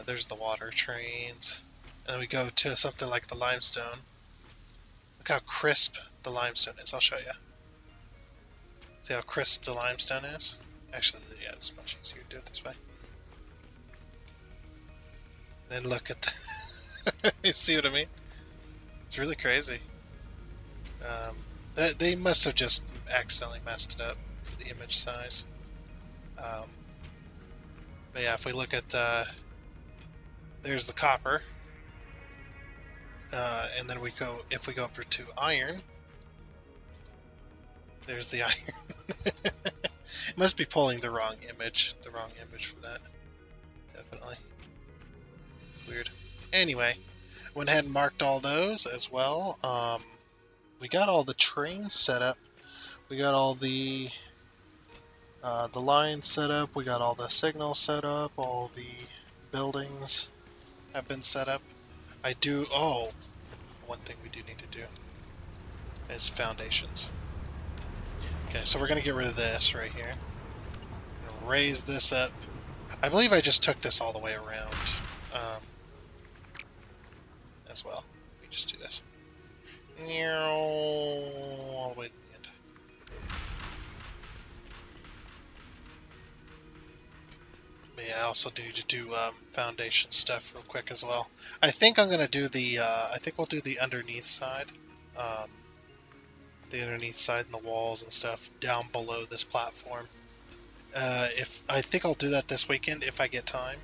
There's the water trains. And then we go to something like the limestone. Look how crisp the limestone is. I'll show you. See how crisp the limestone is? Actually, yeah, it's much easier to do it this way. Then look at the... You see what I mean? It's really crazy. They must have just accidentally messed it up for the image size. But yeah, if we look at there's the copper. And then if we go over to iron, there's the iron. It must be pulling the wrong image for that. Definitely. It's weird. Anyway, went ahead and marked all those as well. We got all the trains set up. We got all the lines set up. We got all the signals set up. All the buildings have been set up. One thing we do need to do is foundations. Okay, so we're going to get rid of this right here. I'm going to raise this up. I believe I just took this all the way around as well. Let me just do this. All the way to the end. Yeah, I also need to do foundation stuff real quick as well. I think I'm going to do I think we'll do the underneath side. The underneath side and the walls and stuff down below this platform. I think I'll do that this weekend if I get time.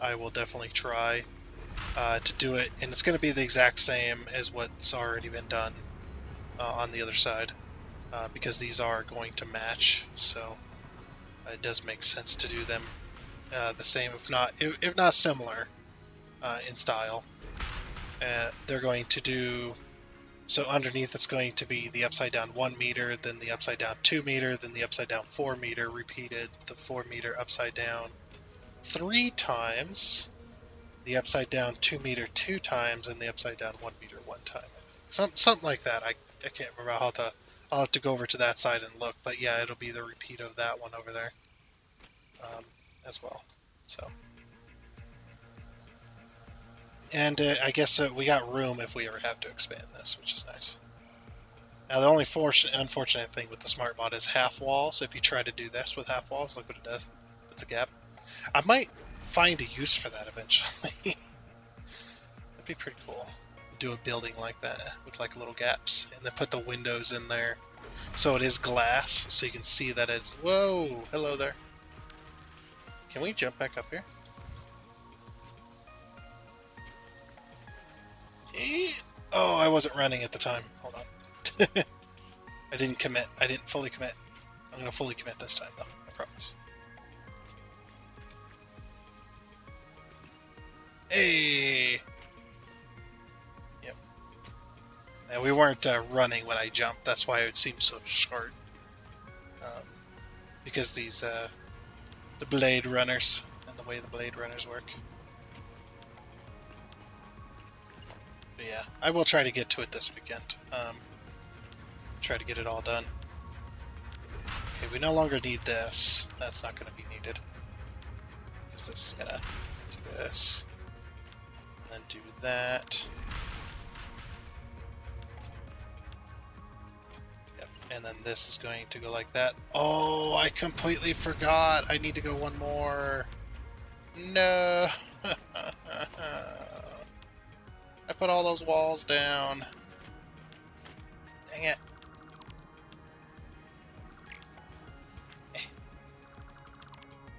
I will definitely try to do it, and it's going to be the exact same as what's already been done on the other side, because these are going to match, so it does make sense to do them the same, if not similar in style. They're going to do, so underneath it's going to be the upside down 1 meter, then the upside down 2 meter, then the upside down 4 meter, repeated the 4 meter upside down 3 times, the upside down 2 meter 2 times, and the upside down 1 meter 1 time. Something like that. I can't remember. I'll have to go over to that side and look, but yeah, it'll be the repeat of that one over there. as well. So, and I guess we got room if we ever have to expand this, which is nice. Now the only unfortunate thing with the smart mod is half walls. If you try to do this with half walls, look what it does. It's a gap. I might find a use for that eventually. That'd be pretty cool. Do a building like that with like little gaps, and then put the windows in there so it is glass, so you can see that it's. Whoa! Hello there. Can we jump back up here? Oh, I wasn't running at the time. Hold on. I didn't commit. I didn't fully commit. I'm gonna fully commit this time, though. I promise. Hey! Yep. And we weren't running when I jumped. That's why it seemed so short. Because these, the blade runners, and the way the blade runners work. But yeah, I will try to get to it this weekend. Try to get it all done. Okay, we no longer need this. That's not going to be needed. Because this is going to do this. And then do that. Yep, and then this is going to go like that. Oh, I completely forgot. I need to go one more. No. I put all those walls down. Dang it.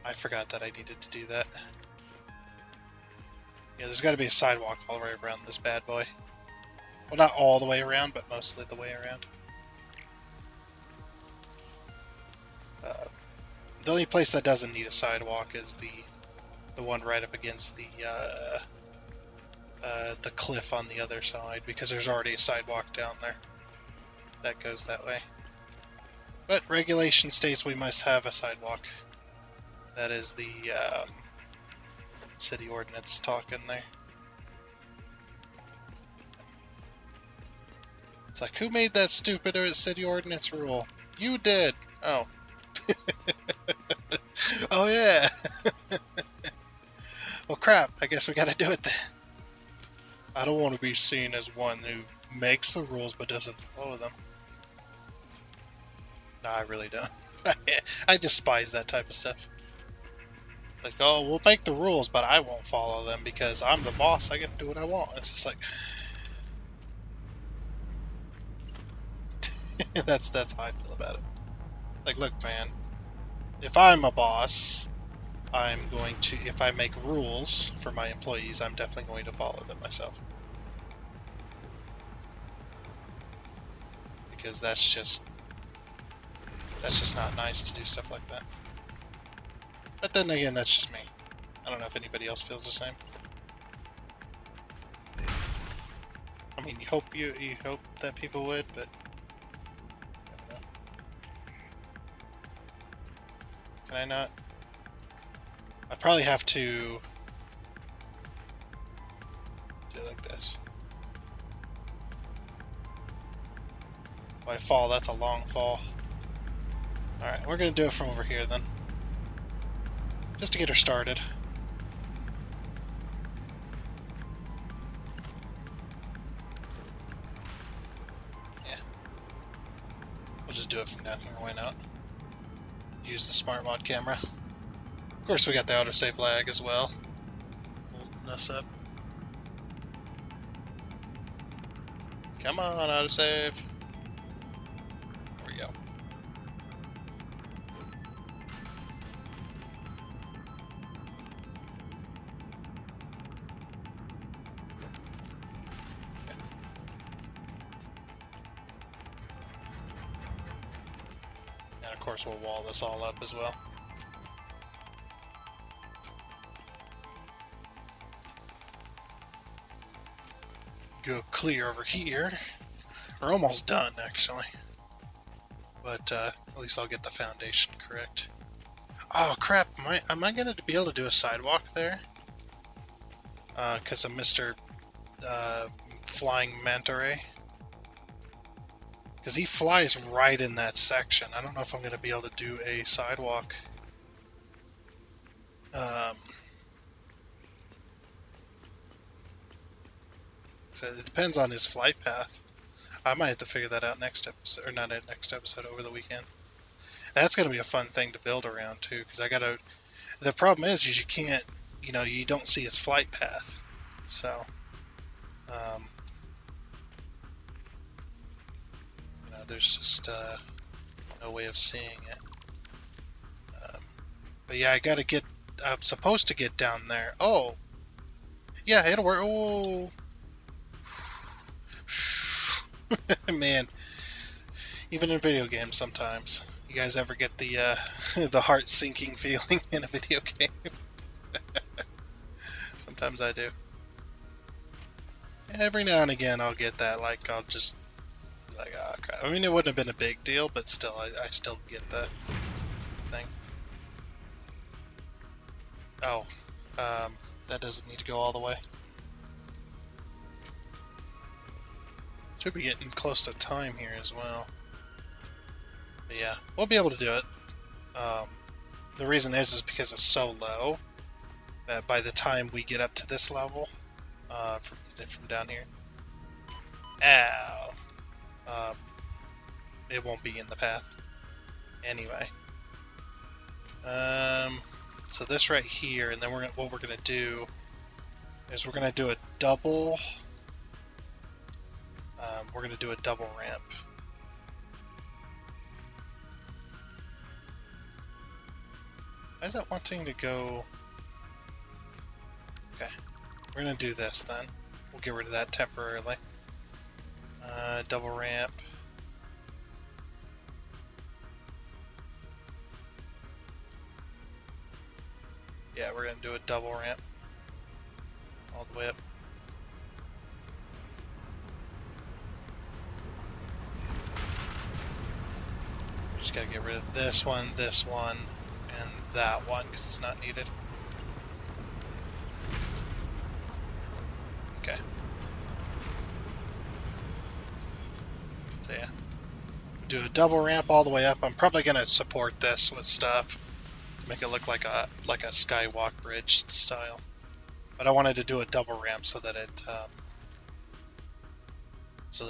I forgot that I needed to do that. Yeah, there's got to be a sidewalk all the way around this bad boy. Well, not all the way around, but mostly the way around. The only place that doesn't need a sidewalk is the one right up against the cliff on the other side, because there's already a sidewalk down there that goes that way. But regulation states we must have a sidewalk. That is the city ordinance talk in there. It's like, who made that stupid city ordinance rule? You did! Oh. Oh yeah! Well crap, I guess we gotta do it then. I don't want to be seen as one who makes the rules but doesn't follow them. No, I really don't. I despise that type of stuff. Like, oh, we'll make the rules, but I won't follow them because I'm the boss. I get to do what I want. It's just like that's how I feel about it. Like, look, man, if I'm a boss, I'm going to. If I make rules for my employees, I'm definitely going to follow them myself. Because that's just not nice to do stuff like that. But then again, that's just me. I don't know if anybody else feels the same. I mean, you hope that people would, but I don't know. Can I not? I probably have to do it like this. If I fall, that's a long fall. Alright, we're going to do it from over here then. Just to get her started. Yeah. We'll just do it from down here, why not? Use the smart mod camera. Of course we got the autosave lag as well. Holding us up. Come on, autosave. There we go. And of course we'll wall this all up as well. Go clear over here. We're almost done, actually. But at least I'll get the foundation correct. Oh crap! Am I gonna be able to do a sidewalk there? Because of Mr. Flying Manta Ray. Because he flies right in that section. I don't know if I'm gonna be able to do a sidewalk. Um, so it depends on his flight path. I might have to figure that out next episode, or not next episode, over the weekend. That's going to be a fun thing to build around too, because I got to. The problem is you can't, you don't see his flight path, so um, there's just no way of seeing it. But yeah, I got to get. I'm supposed to get down there. Oh, yeah, it'll work. Oh, man, even in video games, sometimes you guys ever get the the heart sinking feeling in a video game? Sometimes I do. Every now and again, I'll get that. Like I'll just like, oh crap. I mean, it wouldn't have been a big deal, but still, I still get the thing. Oh, that doesn't need to go all the way. Should be getting close to time here as well. But yeah, we'll be able to do it. The reason is because it's so low that by the time we get up to this level, from down here, ow, um, it won't be in the path anyway. So this right here, and then what we're gonna do is we're gonna do a double. We're gonna do a double ramp. Why is that wanting to go? Okay, we're gonna do this then. We'll get rid of that temporarily. Double ramp. Yeah, we're gonna do a double ramp all the way up. We just gotta get rid of this one, and that one because it's not needed. Okay. So yeah, do a double ramp all the way up. I'm probably gonna support this with stuff to make it look like a skywalk bridge style. But I wanted to do a double ramp so that it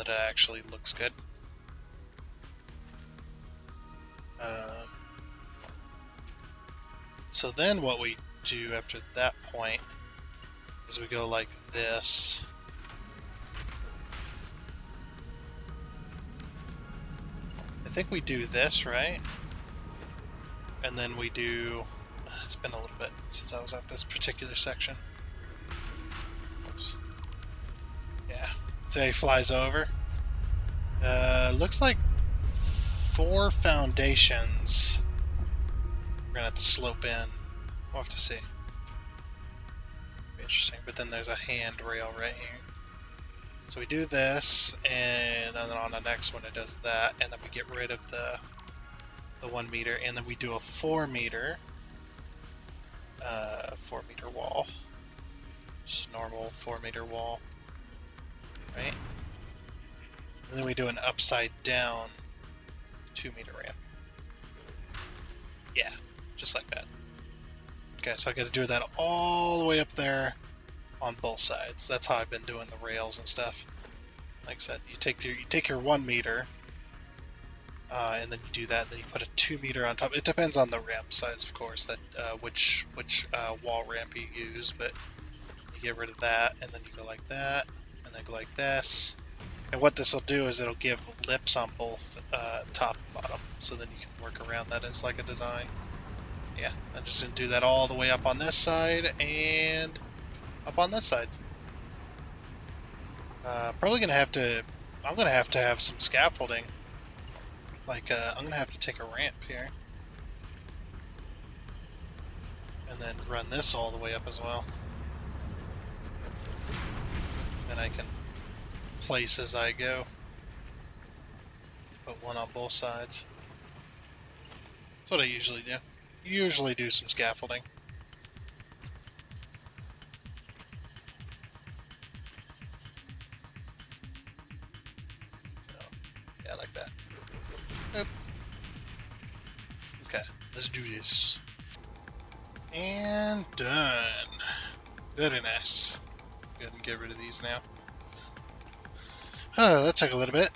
actually looks good. So then what we do after that point is we go like this. I think we do this, right? And then we do... It's been a little bit since I was at this particular section. Oops. Yeah. So he flies over. Looks like 4 foundations. We're gonna have to slope in. We'll have to see. Be interesting. But then there's a handrail right here. So we do this, and then on the next one it does that, and then we get rid of the 1 meter, and then we do a 4 meter 4 meter wall. Just a normal 4 meter wall. Right? And then we do an upside down 2 meter ramp. Yeah, just like that. Okay, so I got to do that all the way up there on both sides. That's how I've been doing the rails and stuff. Like I said, you take your 1 meter, and then you do that. And then you put a 2 meter on top. It depends on the ramp size, of course, that which wall ramp you use. But you get rid of that, and then you go like that, and then go like this. And what this will do is it'll give lips on both top and bottom, so then you can work around that as like a design. Yeah, I'm just going to do that all the way up on this side and up on this side. Probably going to have to... I'm going to have some scaffolding. Like, I'm going to have to take a ramp here. And then run this all the way up as well. Then I can place as I go. Put one on both sides. That's what I usually do. Usually do some scaffolding. So, yeah, like that. Yep. Okay, let's do this. And done. Very nice. Go ahead and get rid of these now. Oh, that took a little bit.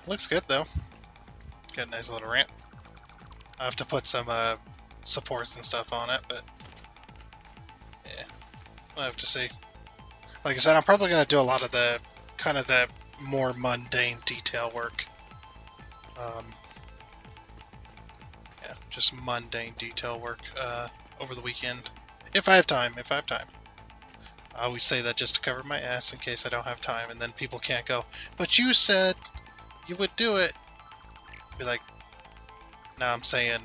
Looks good though. Got a nice little ramp. I have to put some supports and stuff on it, but yeah, I'll have to see. Like I said, I'm probably going to do a lot of the kind of the more mundane detail work. Yeah, just mundane detail work over the weekend. If I have time, I always say that just to cover my ass in case I don't have time, and then people can't go, but you said you would do it. Be like, no, I'm saying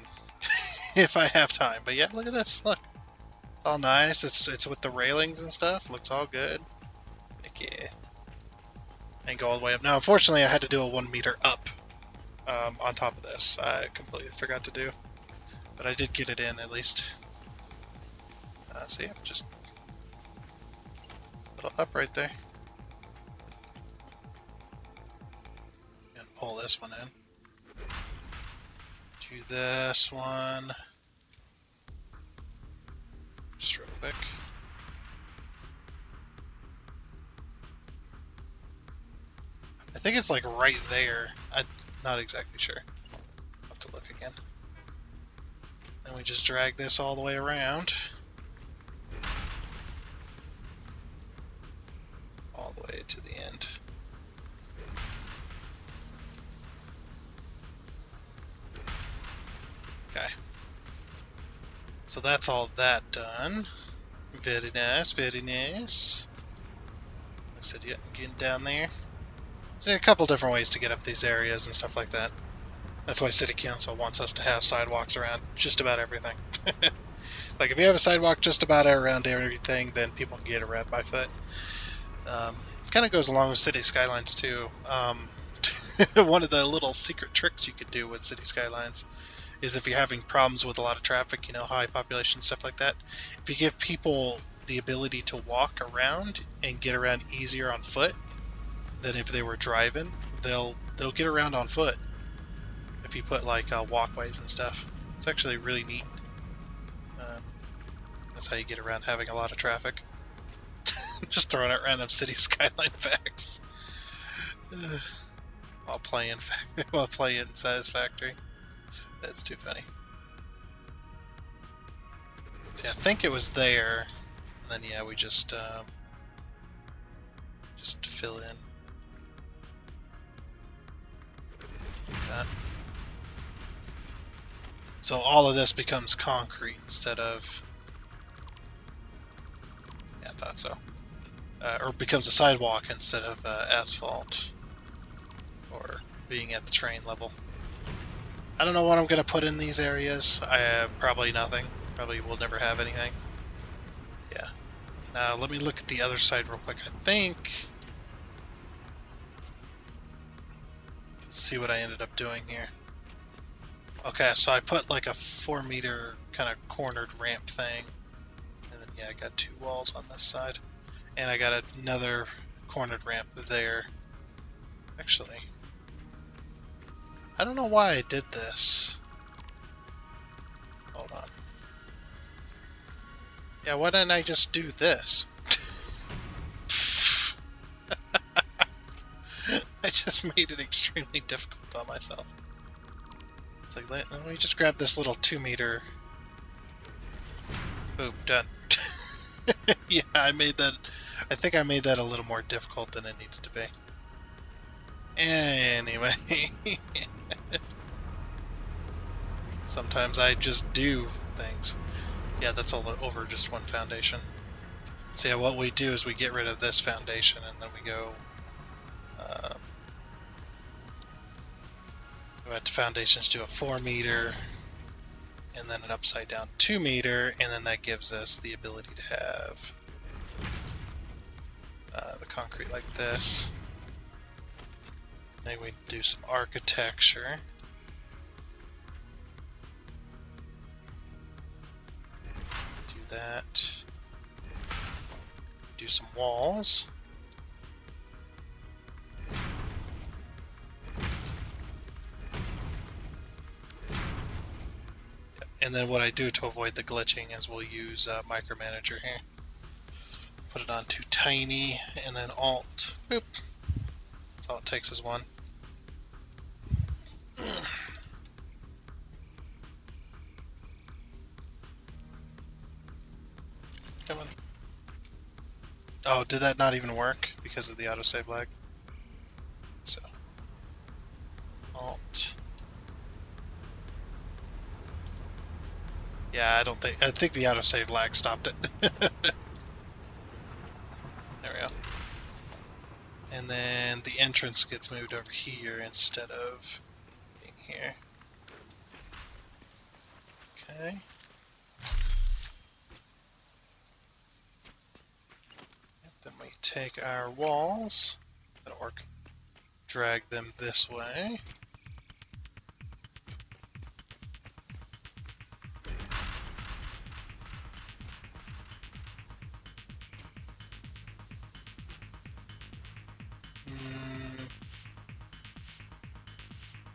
if I have time. But yeah, look at this. Look. It's all nice. It's with the railings and stuff. Looks all good. Heck yeah. And go all the way up. Now, unfortunately, I had to do a 1 meter up on top of this. I completely forgot to do. But I did get it in, at least. So yeah, just a little up right there. And pull this one in. Do this one. Just real quick. I think it's like right there. I'm not exactly sure. I'll have to look again. Then we just drag this all the way around. All the way to the end. Okay. So that's all that done. Very nice, very nice. I said, yeah, I'm getting down there. There's a couple different ways to get up these areas and stuff like that. That's why City Council wants us to have sidewalks around just about everything. Like, if you have a sidewalk just about around everything, then people can get around by foot. Kind of goes along with City Skylines, too. One of the little secret tricks you could do with City Skylines is if you're having problems with a lot of traffic, high population, stuff like that, if you give people the ability to walk around and get around easier on foot than if they were driving, they'll get around on foot if you put like walkways and stuff. It's actually really neat. That's how you get around having a lot of traffic. Just throwing out random City Skyline facts while playing Satisfactory. That's too funny. So yeah, I think it was there, and then yeah, we just fill in that. So all of this becomes concrete instead of, yeah, I thought so, or becomes a sidewalk instead of asphalt, or being at the train level. I don't know what I'm going to put in these areas. I have probably nothing. Probably will never have anything. Yeah. Now let me look at the other side real quick. I think... Let's see what I ended up doing here. Okay, so I put like a 4 meter kind of cornered ramp thing. And then, yeah, I got 2 walls on this side. And I got another cornered ramp there. Actually... I don't know why I did this. Hold on. Yeah, why didn't I just do this? I just made it extremely difficult on myself. It's like, let me just grab this little 2 meter. Boom, done. Yeah, I made that. I think I made that a little more difficult than it needed to be. Anyway. Sometimes I just do things. Yeah, that's all over just one foundation. So yeah, what we do is we get rid of this foundation and then we go at the foundations to a 4 meter and then an upside down 2 meter, and then that gives us the ability to have the concrete like this. Then we do some architecture. Do that. Do some walls. And then what I do to avoid the glitching is we'll use micromanager here. Put it on too tiny, and then alt. Boop. That's all it takes is one. Come on. Oh, did that not even work because of the autosave lag? So, alt. Yeah, I think the autosave lag stopped it. There we go. And then the entrance gets moved over here instead of being here. Okay. Then we take our walls, that'll work, drag them this way.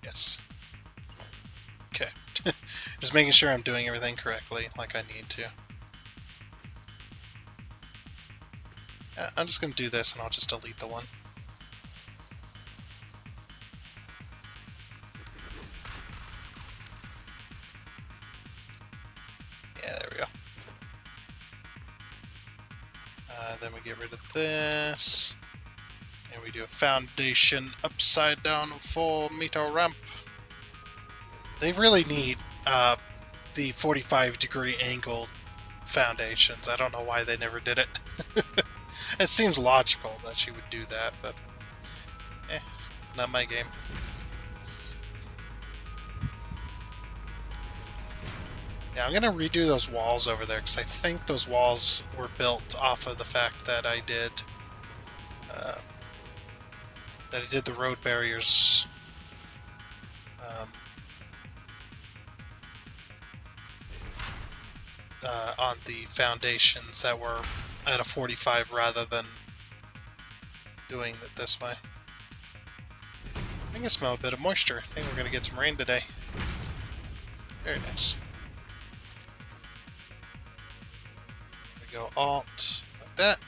Yes. Okay. Just making sure I'm doing everything correctly, like I need to. I'm just going to do this and I'll just delete the one. Yeah, there we go. Then we get rid of this. And we do a foundation upside down 4-meter ramp. They really need the 45-degree angled foundations. I don't know why they never did it. It seems logical that she would do that, but not my game. Yeah, I'm gonna redo those walls over there because I think those walls were built off of the fact that I did the road barriers. On the foundations that were at a 45 rather than doing it this way. I can smell a bit of moisture. I think we're going to get some rain today. Very nice. There we go, alt, like that.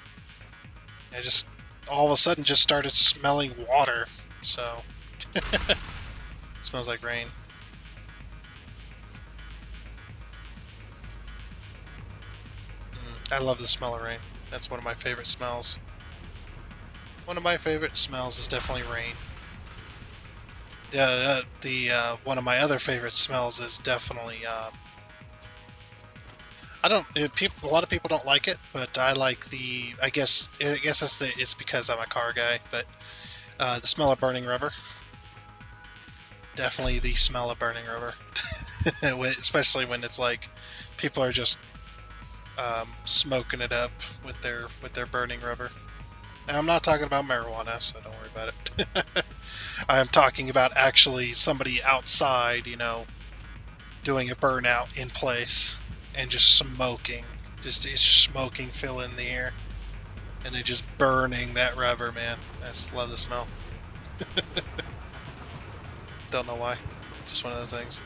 I just, all of a sudden, just started smelling water, so it smells like rain. I love the smell of rain. That's one of my favorite smells. One of my favorite smells is definitely rain. One of my other favorite smells is definitely a lot of people don't like it, but I like I guess it's because I'm a car guy, but the smell of burning rubber. Definitely the smell of burning rubber. Especially when it's like people are just smoking it up with their burning rubber. And I'm not talking about marijuana, so don't worry about it. I'm talking about actually somebody outside, doing a burnout in place and just smoking. It's smoking filling the air. And they're just burning that rubber, man. I just love the smell. Don't know why. Just one of those things.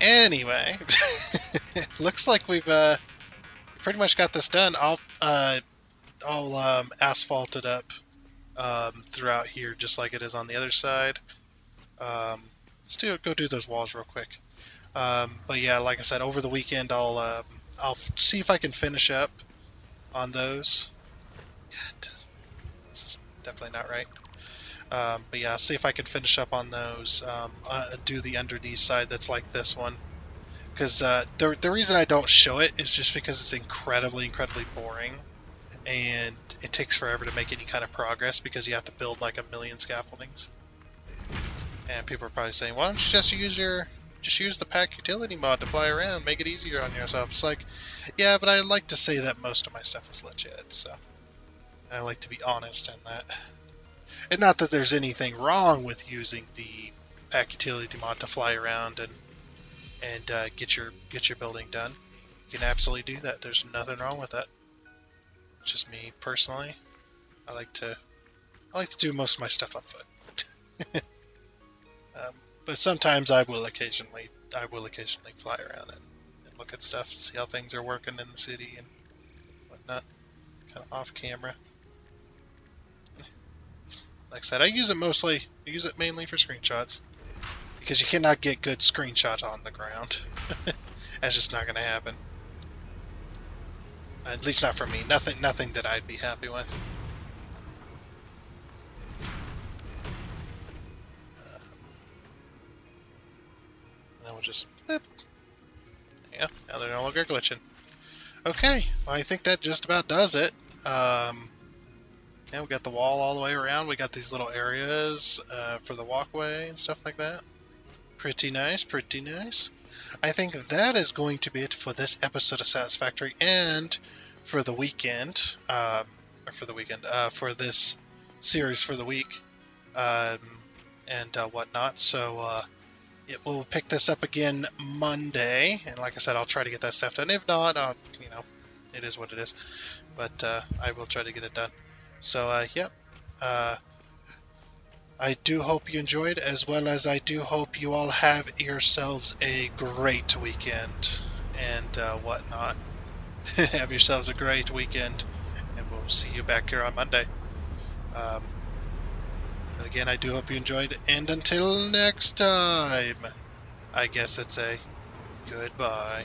Anyway, looks like we've pretty much got this done. I'll asphalt it up throughout here, just like it is on the other side. Let's go do those walls real quick. But yeah, like I said, over the weekend I'll see if I can finish up on those. Yeah, this is definitely not right. But yeah, I'll see if I can finish up on those. Do the underneath side that's like this one. Because the reason I don't show it is just because it's incredibly boring. And it takes forever to make any kind of progress because you have to build like 1 million scaffoldings. And people are probably saying, why don't you just use the pack utility mod to fly around, make it easier on yourself. It's like, yeah, but I like to say that most of my stuff is legit, so I like to be honest in that. And not that there's anything wrong with using the pack utility mod to fly around and get your building done. You can absolutely do that. There's nothing wrong with that. It's just me personally. I like to do most of my stuff on foot. But sometimes I will occasionally fly around it. look at stuff, see how things are working in the city and whatnot, kind of off camera. Like I said, I use it mainly for screenshots, because you cannot get good screenshots on the ground. That's just not going to happen. At least not for me. Nothing that I'd be happy with. And then we'll just, boop. Yeah, now they're no longer glitching. Okay, well, I think that just about does it. Yeah, we got the wall all the way around. We got these little areas for the walkway and stuff like that. Pretty nice, pretty nice. I think that is going to be it for this episode of Satisfactory and for the weekend. For this series for the week and whatnot. So we'll pick this up again Monday. And like I said, I'll try to get that stuff done. If not, it is what it is. But I will try to get it done. So, yeah. I do hope you enjoyed, as well as I do hope you all have yourselves a great weekend and whatnot. Have yourselves a great weekend, and we'll see you back here on Monday. But again, I do hope you enjoyed, and until next time, I guess it's a goodbye.